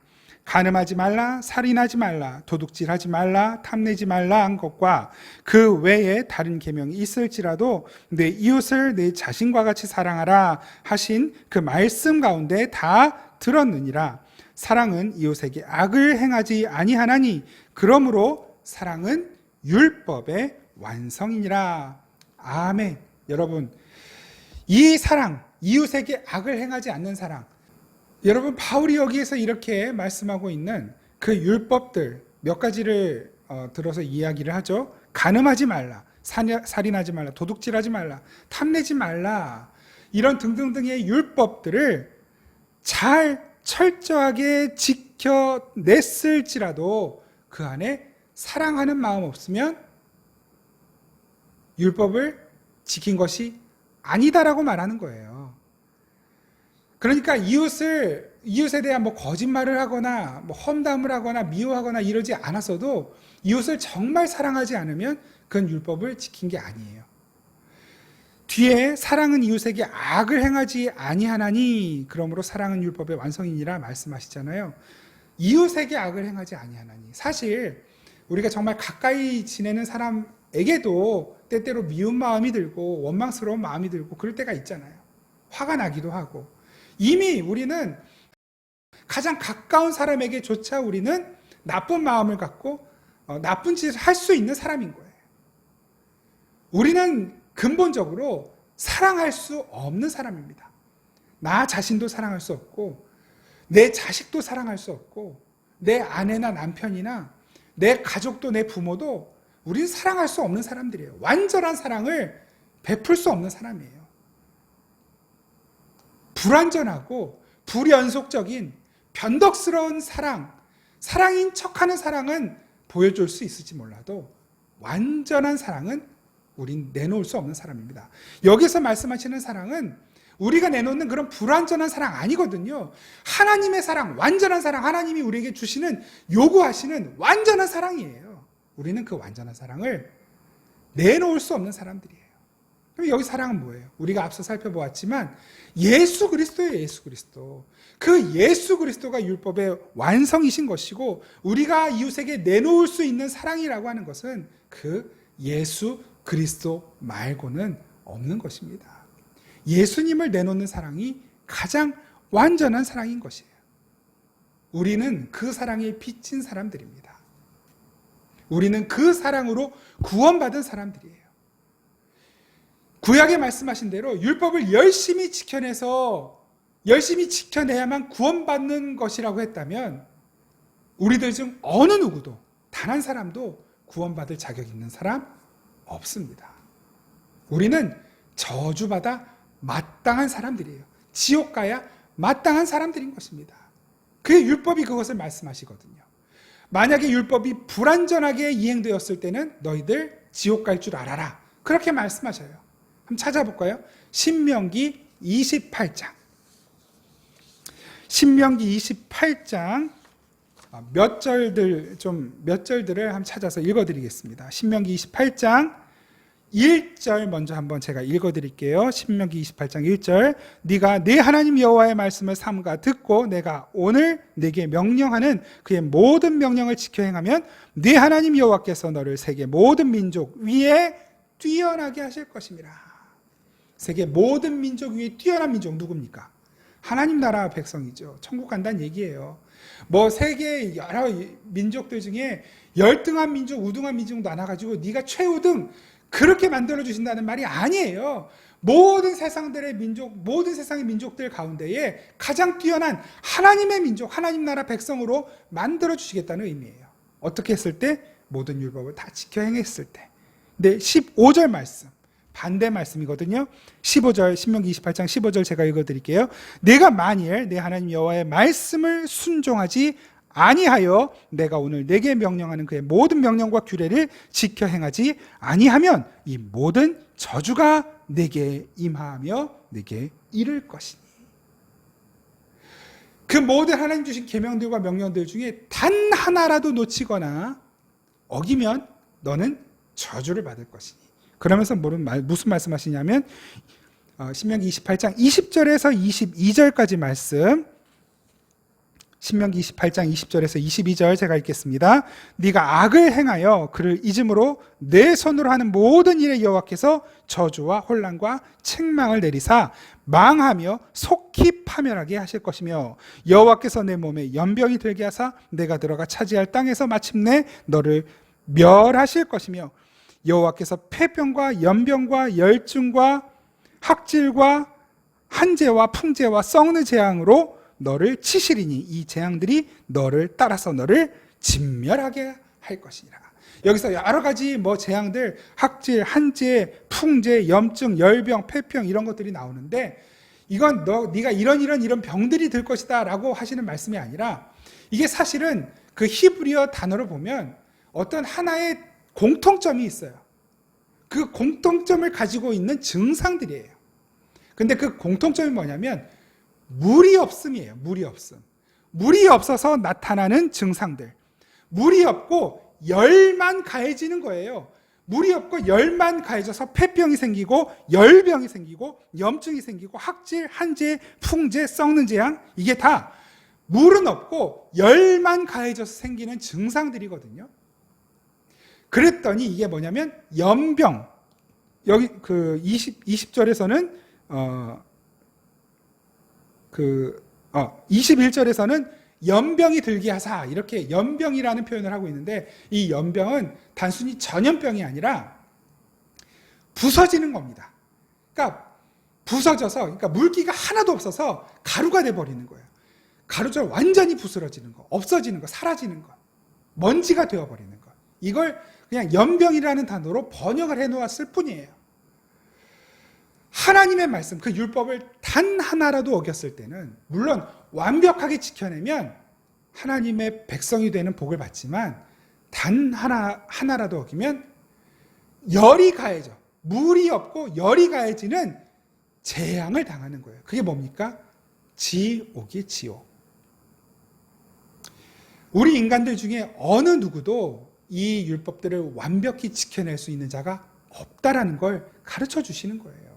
Speaker 1: 간음하지 말라, 살인하지 말라, 도둑질하지 말라, 탐내지 말라 한 것과 그 외에 다른 계명이 있을지라도 내 이웃을 내 자신과 같이 사랑하라 하신 그 말씀 가운데 다 들었느니라. 사랑은 이웃에게 악을 행하지 아니하나니 그러므로 사랑은 율법의 완성이니라. 아멘. 여러분, 이 사랑, 이웃에게 악을 행하지 않는 사랑, 여러분, 바울이 여기에서 이렇게 말씀하고 있는 그 율법들 몇 가지를 들어서 이야기를 하죠. 간음하지 말라, 살인하지 말라, 도둑질하지 말라, 탐내지 말라, 이런 등등등의 율법들을 잘 철저하게 지켜냈을지라도 그 안에 사랑하는 마음 없으면 율법을 지킨 것이 아니다라고 말하는 거예요. 그러니까 이웃에 대한 거짓말을 하거나 험담을 하거나 미워하거나 이러지 않았어도 이웃을 정말 사랑하지 않으면 그건 율법을 지킨 게 아니에요. 뒤에 사랑은 이웃에게 악을 행하지 아니하나니 그러므로 사랑은 율법의 완성이니라 말씀하시잖아요. 이웃에게 악을 행하지 아니하나니, 사실 우리가 정말 가까이 지내는 사람에게도 때때로 미운 마음이 들고 원망스러운 마음이 들고 그럴 때가 있잖아요. 화가 나기도 하고. 이미 우리는 가장 가까운 사람에게조차 우리는 나쁜 마음을 갖고 나쁜 짓을 할 수 있는 사람인 거예요. 우리는 근본적으로 사랑할 수 없는 사람입니다. 나 자신도 사랑할 수 없고 내 자식도 사랑할 수 없고 내 아내나 남편이나 내 가족도 내 부모도 우리는 사랑할 수 없는 사람들이에요. 완전한 사랑을 베풀 수 없는 사람이에요. 불완전하고 불연속적인 변덕스러운 사랑인 척하는 사랑은 보여줄 수 있을지 몰라도 완전한 사랑은 우린 내놓을 수 없는 사람입니다. 여기서 말씀하시는 사랑은 우리가 내놓는 그런 불완전한 사랑 아니거든요. 하나님의 사랑, 완전한 사랑, 하나님이 우리에게 주시는, 요구하시는 완전한 사랑이에요. 우리는 그 완전한 사랑을 내놓을 수 없는 사람들이에요. 그럼 여기 사랑은 뭐예요? 우리가 앞서 살펴보았지만 예수 그리스도예요. 예수 그리스도. 그 예수 그리스도가 율법의 완성이신 것이고 우리가 이웃에게 내놓을 수 있는 사랑이라고 하는 것은 그 예수 그리스도 말고는 없는 것입니다. 예수님을 내놓는 사랑이 가장 완전한 사랑인 것이에요. 우리는 그 사랑에 빚진 사람들입니다. 우리는 그 사랑으로 구원받은 사람들이에요. 구약에 말씀하신 대로 율법을 열심히 지켜내야만 구원받는 것이라고 했다면 우리들 중 어느 누구도, 단 한 사람도 구원받을 자격 있는 사람 없습니다. 우리는 저주받아 마땅한 사람들이에요. 지옥 가야 마땅한 사람들인 것입니다. 그 율법이 그것을 말씀하시거든요. 만약에 율법이 불완전하게 이행되었을 때는 너희들 지옥 갈 줄 알아라. 그렇게 말씀하셔요. 한번 찾아볼까요? 신명기 28장. 신명기 28장 몇 절들을 한번 찾아서 읽어드리겠습니다. 신명기 28장 1절 먼저 한번 제가 읽어드릴게요. 신명기 28장 1절. 네가 네 하나님 여호와의 말씀을 삼가 듣고 내가 오늘 네게 명령하는 그의 모든 명령을 지켜 행하면 네 하나님 여호와께서 너를 세계 모든 민족 위에 뛰어나게 하실 것입니다. 세계 모든 민족 위에 뛰어난 민족 누굽니까? 하나님 나라 백성이죠. 천국 간다는 얘기예요. 세계 여러 민족들 중에 열등한 민족, 우등한 민족 나눠가지고 네가 최우등 그렇게 만들어주신다는 말이 아니에요. 모든 세상의 민족들 가운데에 가장 뛰어난 하나님의 민족, 하나님 나라 백성으로 만들어주시겠다는 의미예요. 어떻게 했을 때? 모든 율법을 다 지켜 행했을 때. 근데 15절 말씀, 반대 말씀이거든요. 15절, 신명기 28장 15절 제가 읽어드릴게요. 내가 만일 내 하나님 여호와의 말씀을 순종하지 아니하여 내가 오늘 내게 명령하는 그의 모든 명령과 규례를 지켜 행하지 아니하면 이 모든 저주가 내게 임하며 내게 이를 것이니. 그 모든 하나님 주신 계명들과 명령들 중에 단 하나라도 놓치거나 어기면 너는 저주를 받을 것이니. 그러면서 무슨 말씀하시냐면 신명기 28장 20절에서 22절까지 말씀, 신명기 28장 20절에서 22절 제가 읽겠습니다. 네가 악을 행하여 그를 잊음으로 내 손으로 하는 모든 일에 여호와께서 저주와 혼란과 책망을 내리사 망하며 속히 파멸하게 하실 것이며 여호와께서 내 몸에 연병이 들게 하사 내가 들어가 차지할 땅에서 마침내 너를 멸하실 것이며 여호와께서 폐병과 연병과 열증과 학질과 한재와 풍재와 썩는 재앙으로 너를 치시리니 이 재앙들이 너를 따라서 너를 진멸하게 할 것이니라. 여기서 여러 가지 재앙들, 학질, 한재, 풍재, 염증, 열병, 폐병 이런 것들이 나오는데 이건 네가 이런 병들이 들 것이다라고 하시는 말씀이 아니라 이게 사실은 그 히브리어 단어로 보면 어떤 하나의 공통점이 있어요. 그 공통점을 가지고 있는 증상들이에요. 근데 그 공통점이 뭐냐면 물이 없음이에요. 물이 없음. 물이 없어서 나타나는 증상들. 물이 없고 열만 가해지는 거예요. 물이 없고 열만 가해져서 폐병이 생기고 열병이 생기고 염증이 생기고 학질, 한재, 풍재, 썩는 재앙 이게 다 물은 없고 열만 가해져서 생기는 증상들이거든요. 그랬더니 이게 뭐냐면 연병. 여기 그 20절에서는 21절에서는 연병이 들게 하사 이렇게 연병이라는 표현을 하고 있는데 이 연병은 단순히 전염병이 아니라 부서지는 겁니다. 그러니까 부서져서 그러니까 물기가 하나도 없어서 가루가 돼버리는 거예요. 가루처럼 완전히 부스러지는 거, 없어지는 거, 사라지는 거, 먼지가 되어버리는 거. 이걸 그냥 연병이라는 단어로 번역을 해놓았을 뿐이에요. 하나님의 말씀, 그 율법을 단 하나라도 어겼을 때는 물론 완벽하게 지켜내면 하나님의 백성이 되는 복을 받지만 단 하나라도 어기면 열이 가해져, 물이 없고 열이 가해지는 재앙을 당하는 거예요. 그게 뭡니까? 지옥이 지옥. 우리 인간들 중에 어느 누구도 이 율법들을 완벽히 지켜낼 수 있는 자가 없다라는 걸 가르쳐 주시는 거예요.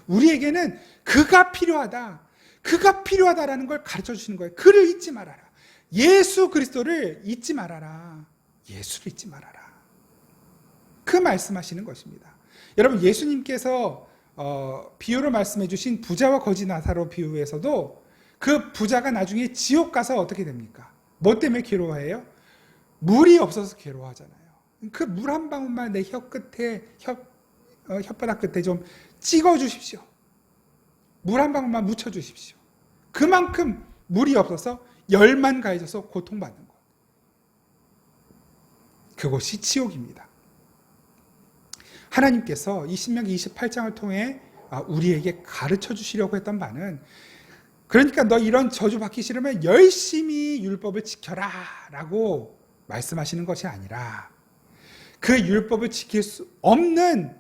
Speaker 1: 우리에게는 그가 필요하다. 그가 필요하다라는 걸 가르쳐 주시는 거예요. 그를 잊지 말아라. 예수 그리스도를 잊지 말아라. 예수를 잊지 말아라. 그 말씀하시는 것입니다. 여러분 예수님께서 비유로 말씀해 주신 부자와 거지 나사로 비유에서도 그 부자가 나중에 지옥 가서 어떻게 됩니까? 뭐 때문에 괴로워해요? 물이 없어서 괴로워하잖아요. 그 물 한 방울만 내 혓바닥 끝에 좀 찍어 주십시오. 물 한 방울만 묻혀 주십시오. 그만큼 물이 없어서 열만 가해져서 고통받는 것. 그것이 지옥입니다. 하나님께서 이 신명기 28장을 통해 우리에게 가르쳐 주시려고 했던 바는 그러니까 너 이런 저주 받기 싫으면 열심히 율법을 지켜라 라고 말씀하시는 것이 아니라 그 율법을 지킬 수 없는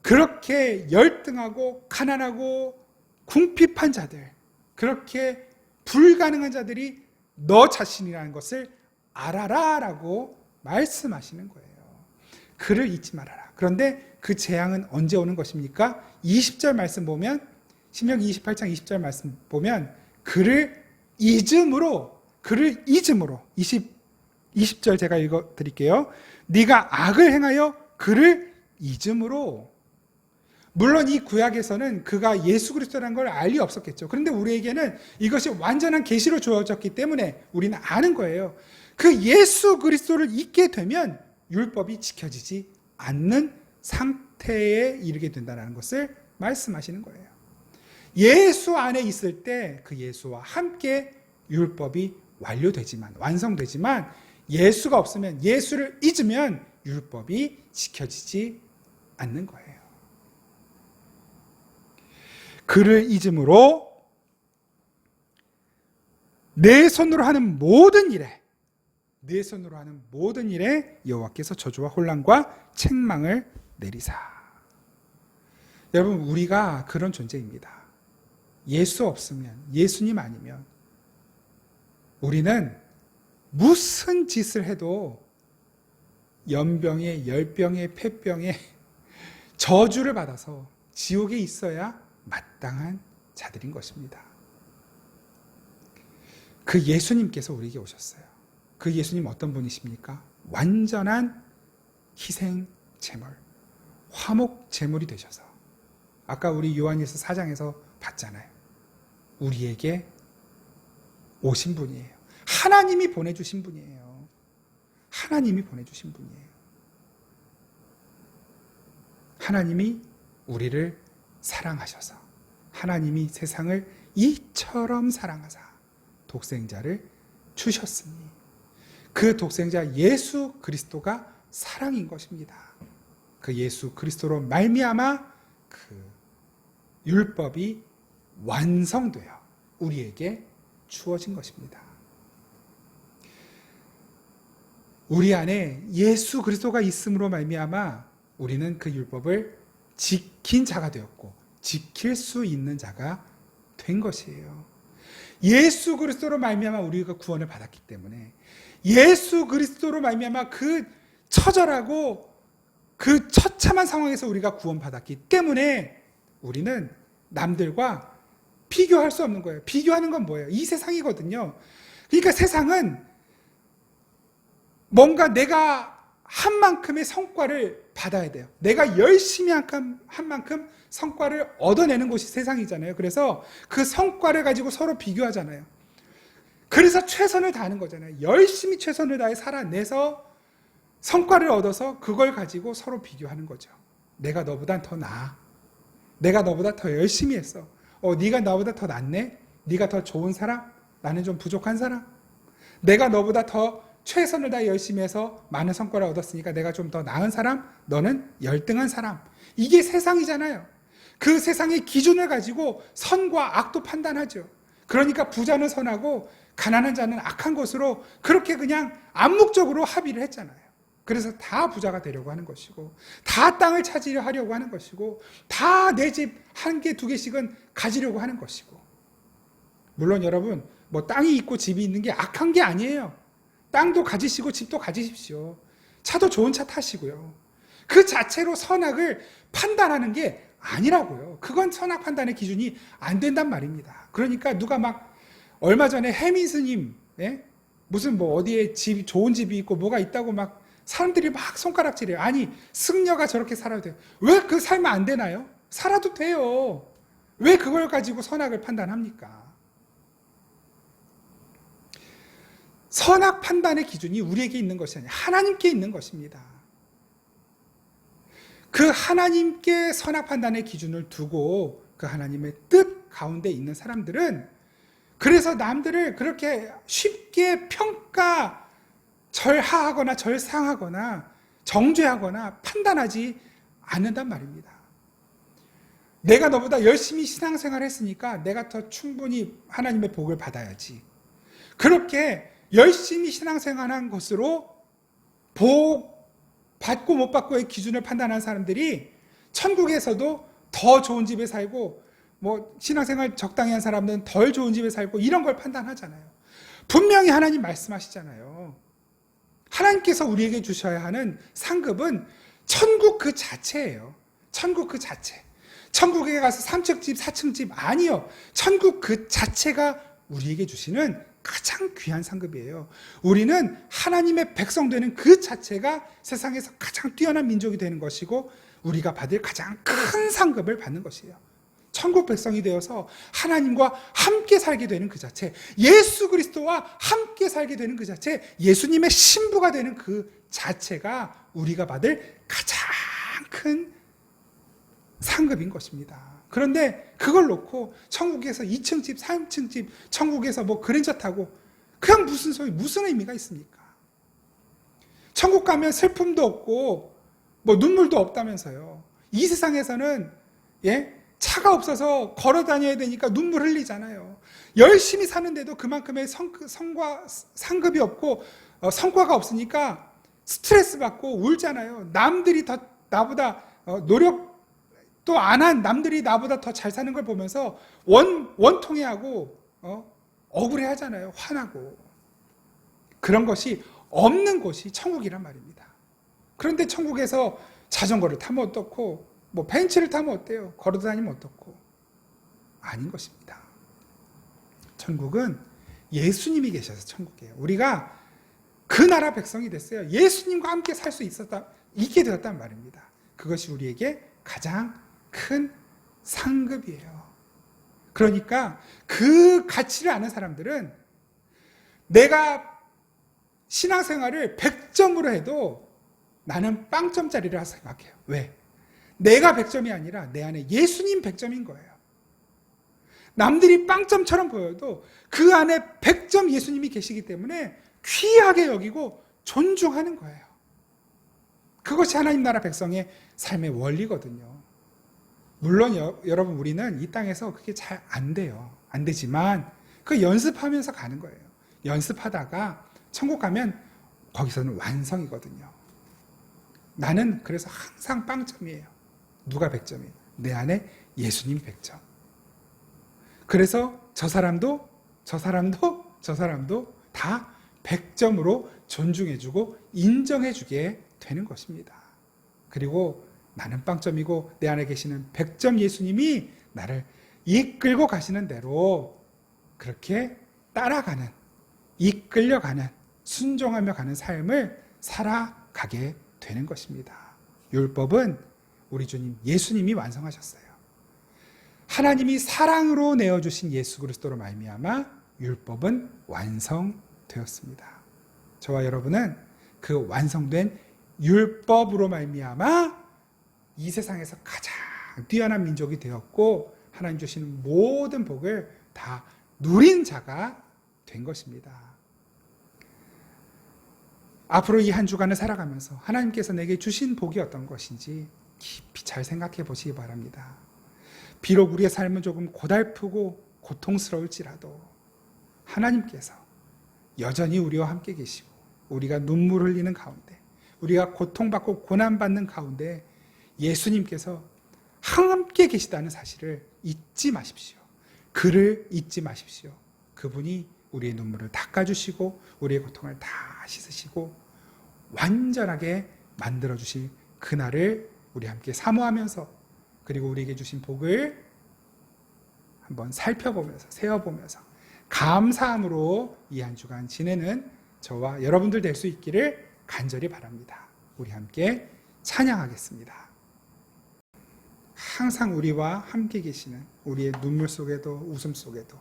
Speaker 1: 그렇게 열등하고 가난하고 궁핍한 자들, 그렇게 불가능한 자들이 너 자신이라는 것을 알아라 라고 말씀하시는 거예요. 그를 잊지 말아라. 그런데 그 재앙은 언제 오는 것입니까? 20절 말씀 보면, 신명기 28장 20절 말씀 보면 그를 잊음으로 20절 제가 읽어 드릴게요. 네가 악을 행하여 그를 잊음으로. 물론 이 구약에서는 그가 예수 그리스도라는 걸 알 리 없었겠죠. 그런데 우리에게는 이것이 완전한 계시로 주어졌기 때문에 우리는 아는 거예요. 그 예수 그리스도를 잊게 되면 율법이 지켜지지 않는 상태에 이르게 된다는 것을 말씀하시는 거예요. 예수 안에 있을 때 그 예수와 함께 율법이 완성되지만 예수가 없으면, 예수를 잊으면 율법이 지켜지지 않는 거예요. 그를 잊음으로 내 손으로 하는 모든 일에 여호와께서 저주와 혼란과 책망을 내리사. 여러분 우리가 그런 존재입니다. 예수 없으면, 예수님 아니면 우리는 무슨 짓을 해도 연병에, 열병에, 폐병에 저주를 받아서 지옥에 있어야 마땅한 자들인 것입니다. 그 예수님께서 우리에게 오셨어요. 그 예수님 어떤 분이십니까? 완전한 희생 제물, 화목 제물이 되셔서, 아까 우리 요한일서 4장에서 봤잖아요. 우리에게 오신 분이에요. 하나님이 보내주신 분이에요. 하나님이 보내주신 분이에요. 하나님이 우리를 사랑하셔서, 하나님이 세상을 이처럼 사랑하사 독생자를 주셨으니, 그 독생자 예수 그리스도가 사랑인 것입니다. 그 예수 그리스도로 말미암아 그 율법이 완성되어 우리에게 주어진 것입니다. 우리 안에 예수 그리스도가 있음으로 말미암아 우리는 그 율법을 지킨 자가 되었고 지킬 수 있는 자가 된 것이에요. 예수 그리스도로 말미암아 우리가 구원을 받았기 때문에, 예수 그리스도로 말미암아 그 처절하고 그 처참한 상황에서 우리가 구원받았기 때문에 우리는 남들과 비교할 수 없는 거예요. 비교하는 건 뭐예요? 이 세상이거든요. 그러니까 세상은 뭔가 내가 한 만큼의 성과를 받아야 돼요. 내가 열심히 한 만큼 성과를 얻어내는 곳이 세상이잖아요. 그래서 그 성과를 가지고 서로 비교하잖아요. 그래서 최선을 다하는 거잖아요. 열심히 최선을 다해 살아내서 성과를 얻어서 그걸 가지고 서로 비교하는 거죠. 내가 너보다 더 나아. 내가 너보다 더 열심히 했어. 네가 나보다 더 낫네. 네가 더 좋은 사람, 나는 좀 부족한 사람. 내가 너보다 더 최선을 다해 열심히 해서 많은 성과를 얻었으니까 내가 좀 더 나은 사람, 너는 열등한 사람. 이게 세상이잖아요. 그 세상의 기준을 가지고 선과 악도 판단하죠. 그러니까 부자는 선하고 가난한 자는 악한 것으로 그렇게 그냥 암묵적으로 합의를 했잖아요. 그래서 다 부자가 되려고 하는 것이고, 다 땅을 차지하려고 하는 것이고, 다 내 집 한 개, 두 개씩은 가지려고 하는 것이고. 물론 여러분, 뭐 땅이 있고 집이 있는 게 악한 게 아니에요. 땅도 가지시고 집도 가지십시오. 차도 좋은 차 타시고요. 그 자체로 선악을 판단하는 게 아니라고요. 그건 선악 판단의 기준이 안 된단 말입니다. 그러니까 누가 막 얼마 전에 해민 스님, 무슨 뭐 어디에 집, 좋은 집이 있고 뭐가 있다고 막 사람들이 막 손가락질해요. 아니, 승려가 저렇게 살아도 돼요. 왜 그 살면 안 되나요? 살아도 돼요. 왜 그걸 가지고 선악을 판단합니까? 선악 판단의 기준이 우리에게 있는 것이 아니라 하나님께 있는 것입니다. 그 하나님께 선악 판단의 기준을 두고 그 하나님의 뜻 가운데 있는 사람들은, 그래서 남들을 그렇게 쉽게 평가, 절하하거나 절상하거나 정죄하거나 판단하지 않는단 말입니다. 내가 너보다 열심히 신앙생활을 했으니까 내가 더 충분히 하나님의 복을 받아야지. 그렇게 열심히 신앙생활한 것으로 복 받고 못 받고의 기준을 판단하는 사람들이 천국에서도 더 좋은 집에 살고, 뭐 신앙생활 적당히 한 사람들은 덜 좋은 집에 살고, 이런 걸 판단하잖아요. 분명히 하나님 말씀하시잖아요. 하나님께서 우리에게 주셔야 하는 상급은 천국 그 자체예요. 천국 그 자체. 천국에 가서 3층 집, 4층 집 아니요. 천국 그 자체가 우리에게 주시는 가장 귀한 상급이에요. 우리는 하나님의 백성 되는 그 자체가 세상에서 가장 뛰어난 민족이 되는 것이고, 우리가 받을 가장 큰 상급을 받는 것이에요. 천국 백성이 되어서 하나님과 함께 살게 되는 그 자체, 예수 그리스도와 함께 살게 되는 그 자체, 예수님의 신부가 되는 그 자체가 우리가 받을 가장 큰 상급인 것입니다. 그런데 그걸 놓고 천국에서 2층 집, 3층 집, 천국에서 뭐 그랜저 타고, 그냥 무슨 소리, 무슨 의미가 있습니까? 천국 가면 슬픔도 없고 뭐 눈물도 없다면서요. 이 세상에서는 차가 없어서 걸어 다녀야 되니까 눈물 흘리잖아요. 열심히 사는데도 그만큼의 상급이 없고 성과가 없으니까 스트레스 받고 울잖아요. 남들이 더 나보다 노력도 안 한 남들이 나보다 더 잘 사는 걸 보면서 원통해하고 억울해 하잖아요. 화나고. 그런 것이 없는 곳이 천국이란 말입니다. 그런데 천국에서 자전거를 타면 어떻고, 뭐 벤츠를 타면 어때요? 걸어 다니면 어떻고? 아닌 것입니다. 천국은 예수님이 계셔서 천국이에요. 우리가 그 나라 백성이 됐어요. 예수님과 함께 살 수 있게 되었단 말입니다. 그것이 우리에게 가장 큰 상급이에요. 그러니까 그 가치를 아는 사람들은 내가 신앙생활을 100점으로 해도 나는 빵점짜리라 생각해요. 왜? 내가 100점이 아니라 내 안에 예수님 100점인 거예요. 남들이 빵점처럼 보여도 그 안에 100점 예수님이 계시기 때문에 귀하게 여기고 존중하는 거예요. 그것이 하나님 나라 백성의 삶의 원리거든요. 물론 여러분 우리는 이 땅에서 그게 잘 안 돼요. 안 되지만 그 연습하면서 가는 거예요. 연습하다가 천국 가면 거기서는 완성이거든요. 나는 그래서 항상 빵점이에요. 누가 100점이에요? 내 안에 예수님 100점. 그래서 저 사람도 다 100점으로 존중해주고 인정해주게 되는 것입니다. 그리고 나는 빵점이고 내 안에 계시는 100점 예수님이 나를 이끌고 가시는 대로 그렇게 따라가는, 이끌려가는, 순종하며 가는 삶을 살아가게 되는 것입니다. 율법은 우리 주님 예수님이 완성하셨어요. 하나님이 사랑으로 내어주신 예수 그리스도로 말미암아 율법은 완성되었습니다. 저와 여러분은 그 완성된 율법으로 말미암아 이 세상에서 가장 뛰어난 민족이 되었고 하나님 주시는 모든 복을 다 누린 자가 된 것입니다. 앞으로 이 한 주간을 살아가면서 하나님께서 내게 주신 복이 어떤 것인지 깊이 잘 생각해 보시기 바랍니다. 비록 우리의 삶은 조금 고달프고 고통스러울지라도 하나님께서 여전히 우리와 함께 계시고 우리가 눈물 흘리는 가운데 우리가 고통받고 고난받는 가운데 예수님께서 함께 계시다는 사실을 잊지 마십시오. 그를 잊지 마십시오. 그분이 우리의 눈물을 닦아주시고 우리의 고통을 다 씻으시고 완전하게 만들어주실 그날을 우리 함께 사모하면서 그리고 우리에게 주신 복을 한번 살펴보면서 세어보면서 감사함으로 이 한 주간 지내는 저와 여러분들 될 수 있기를 간절히 바랍니다. 우리 함께 찬양하겠습니다. 항상 우리와 함께 계시는 우리의 눈물 속에도 웃음 속에도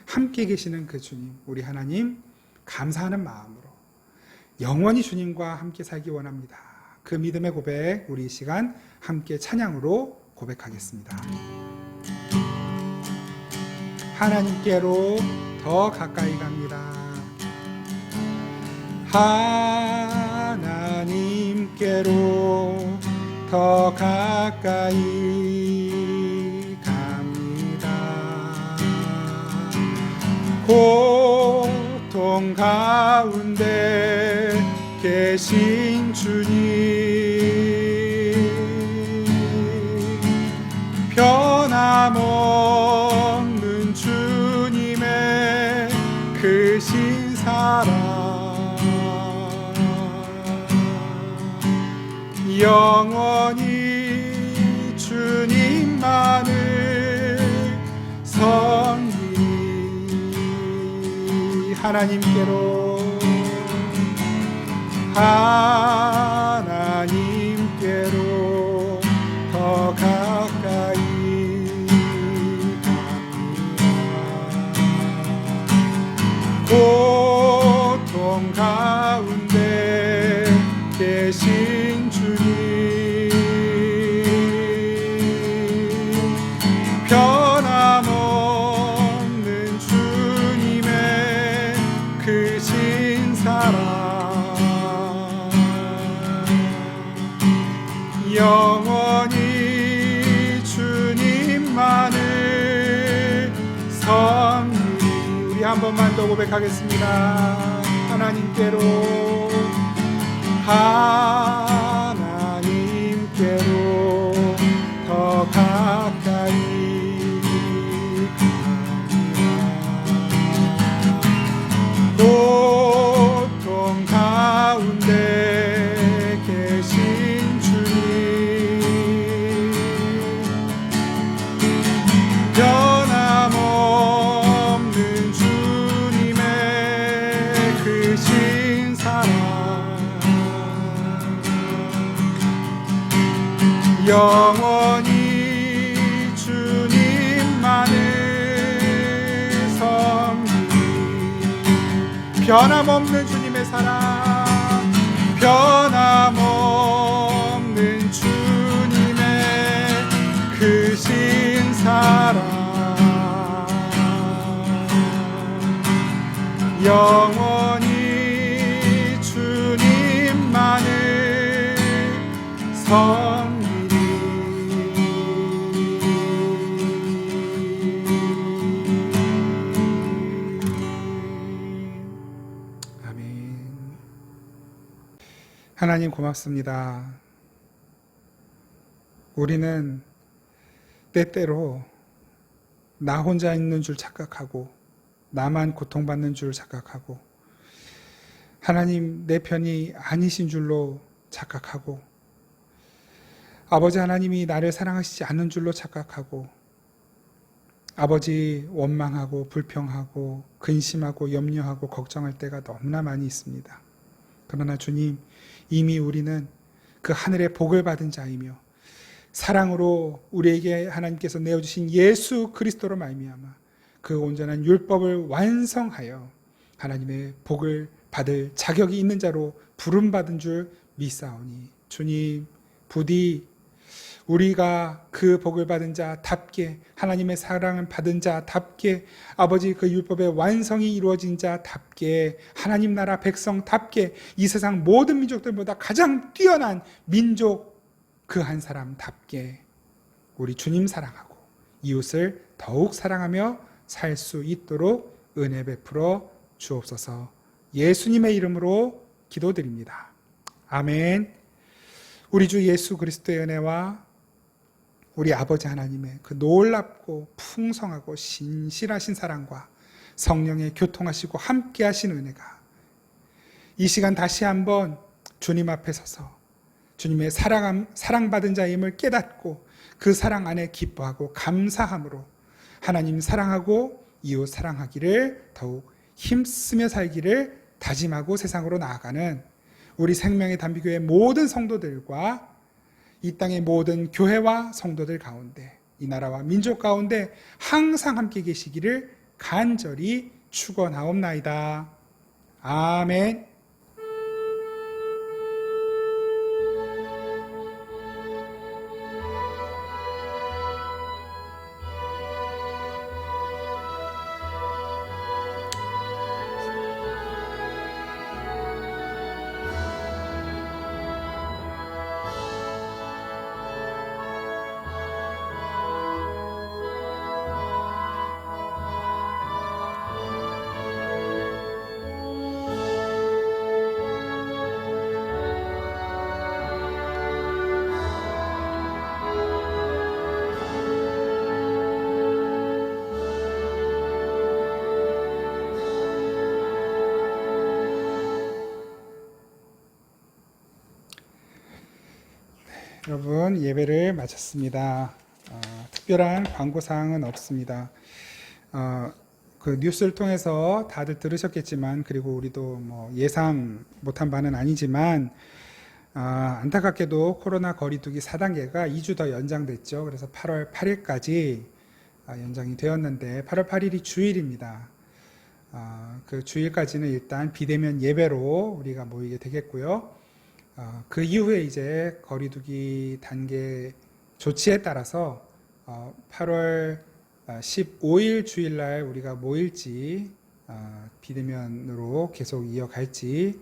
Speaker 1: 함께 계시는 그 주님, 우리 하나님 감사하는 마음으로 영원히 주님과 함께 살기 원합니다. 그 믿음의 고백 우리 이 시간 함께 찬양으로 고백하겠습니다. 하나님께로 더 가까이 갑니다. 하나님께로 더 가까이 갑니다. 고통 가운데 계신 주님, 변함없는 주님의 크신 사랑, 영원히 주님만을 섬기니 하나님께로 하나님께로 더 가까이 갑니다. 고통 가운데 계신 주님, 변함없는 주님의 크신 사랑, 영원히 주님만을 섬기니 우리 한 번만 더 고백하겠습니다. 하나님께로 하나님께로 더 가까이 갑니다. 고통 가운데 계신 주님, 크신 사랑 영원히 주님만을 섬기 변함없는 주님의 사랑 변함없는 주님의 크신 사랑 영원히 주님만을 섬기리. 아멘. 하나님 고맙습니다. 우리는 때때로 나 혼자 있는 줄 착각하고 나만 고통받는 줄 착각하고 하나님 내 편이 아니신 줄로 착각하고 아버지 하나님이 나를 사랑하시지 않는 줄로 착각하고 아버지 원망하고 불평하고 근심하고 염려하고 걱정할 때가 너무나 많이 있습니다. 그러나 주님, 이미 우리는 그 하늘의 복을 받은 자이며 사랑으로 우리에게 하나님께서 내어주신 예수 그리스도로 말미암아 그 온전한 율법을 완성하여 하나님의 복을 받을 자격이 있는 자로 부름받은 줄 믿사오니 주님, 부디 우리가 그 복을 받은 자답게 하나님의 사랑을 받은 자답게 아버지 그 율법의 완성이 이루어진 자답게 하나님 나라 백성답게 이 세상 모든 민족들보다 가장 뛰어난 민족 그 한 사람답게 우리 주님 사랑하고 이웃을 더욱 사랑하며 살 수 있도록 은혜 베풀어 주옵소서. 예수님의 이름으로 기도드립니다. 아멘. 우리 주 예수 그리스도의 은혜와 우리 아버지 하나님의 그 놀랍고 풍성하고 신실하신 사랑과 성령의 교통하시고 함께 하신 은혜가 이 시간 다시 한번 주님 앞에 서서 주님의 사랑받은 자임을 깨닫고 그 사랑 안에 기뻐하고 감사함으로 하나님 사랑하고 이웃 사랑하기를 더욱 힘쓰며 살기를 다짐하고 세상으로 나아가는 우리 생명의 단비교회 모든 성도들과 이 땅의 모든 교회와 성도들 가운데 이 나라와 민족 가운데 항상 함께 계시기를 간절히 축원하옵나이다. 아멘. 여러분 예배를 마쳤습니다. 특별한 광고사항은 없습니다. 그 뉴스를 통해서 다들 들으셨겠지만 그리고 우리도 뭐 예상 못한 바는 아니지만 안타깝게도 코로나 거리두기 4단계가 2주 더 연장됐죠. 그래서 8월 8일까지 연장이 되었는데 8월 8일이 주일입니다. 그 주일까지는 일단 비대면 예배로 우리가 모이게 되겠고요. 그 이후에 이제 거리두기 단계 조치에 따라서 8월 15일 주일날 우리가 모일지 비대면으로 계속 이어갈지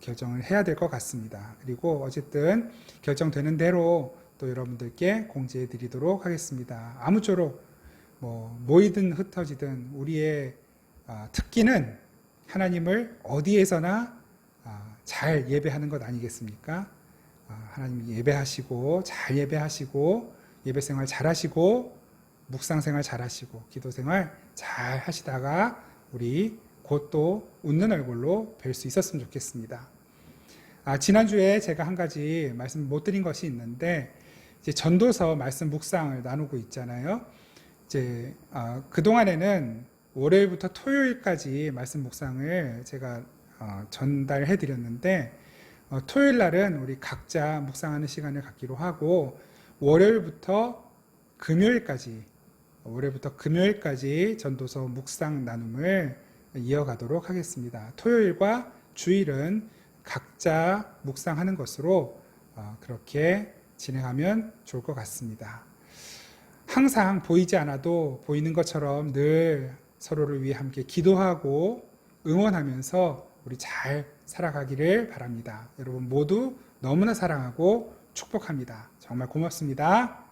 Speaker 1: 결정을 해야 될 것 같습니다. 그리고 어쨌든 결정되는 대로 또 여러분들께 공지해 드리도록 하겠습니다. 아무쪼록 뭐 모이든 흩어지든 우리의 특기는 하나님을 어디에서나 잘 예배하는 것 아니겠습니까? 하나님 예배하시고 잘 예배하시고 예배생활 잘 하시고 묵상생활 잘 하시고 기도생활 잘 하시다가 우리 곧 또 웃는 얼굴로 뵐 수 있었으면 좋겠습니다. 지난주에 제가 한 가지 말씀 못 드린 것이 있는데 이제 전도서 말씀 묵상을 나누고 있잖아요. 이제 그동안에는 월요일부터 토요일까지 말씀 묵상을 제가 전달해 드렸는데 토요일 날은 우리 각자 묵상하는 시간을 갖기로 하고 월요일부터 금요일까지 전도서 묵상 나눔을 이어가도록 하겠습니다. 토요일과 주일은 각자 묵상하는 것으로 그렇게 진행하면 좋을 것 같습니다. 항상 보이지 않아도 보이는 것처럼 늘 서로를 위해 함께 기도하고 응원하면서 우리 잘 살아가기를 바랍니다. 여러분 모두 너무나 사랑하고 축복합니다. 정말 고맙습니다.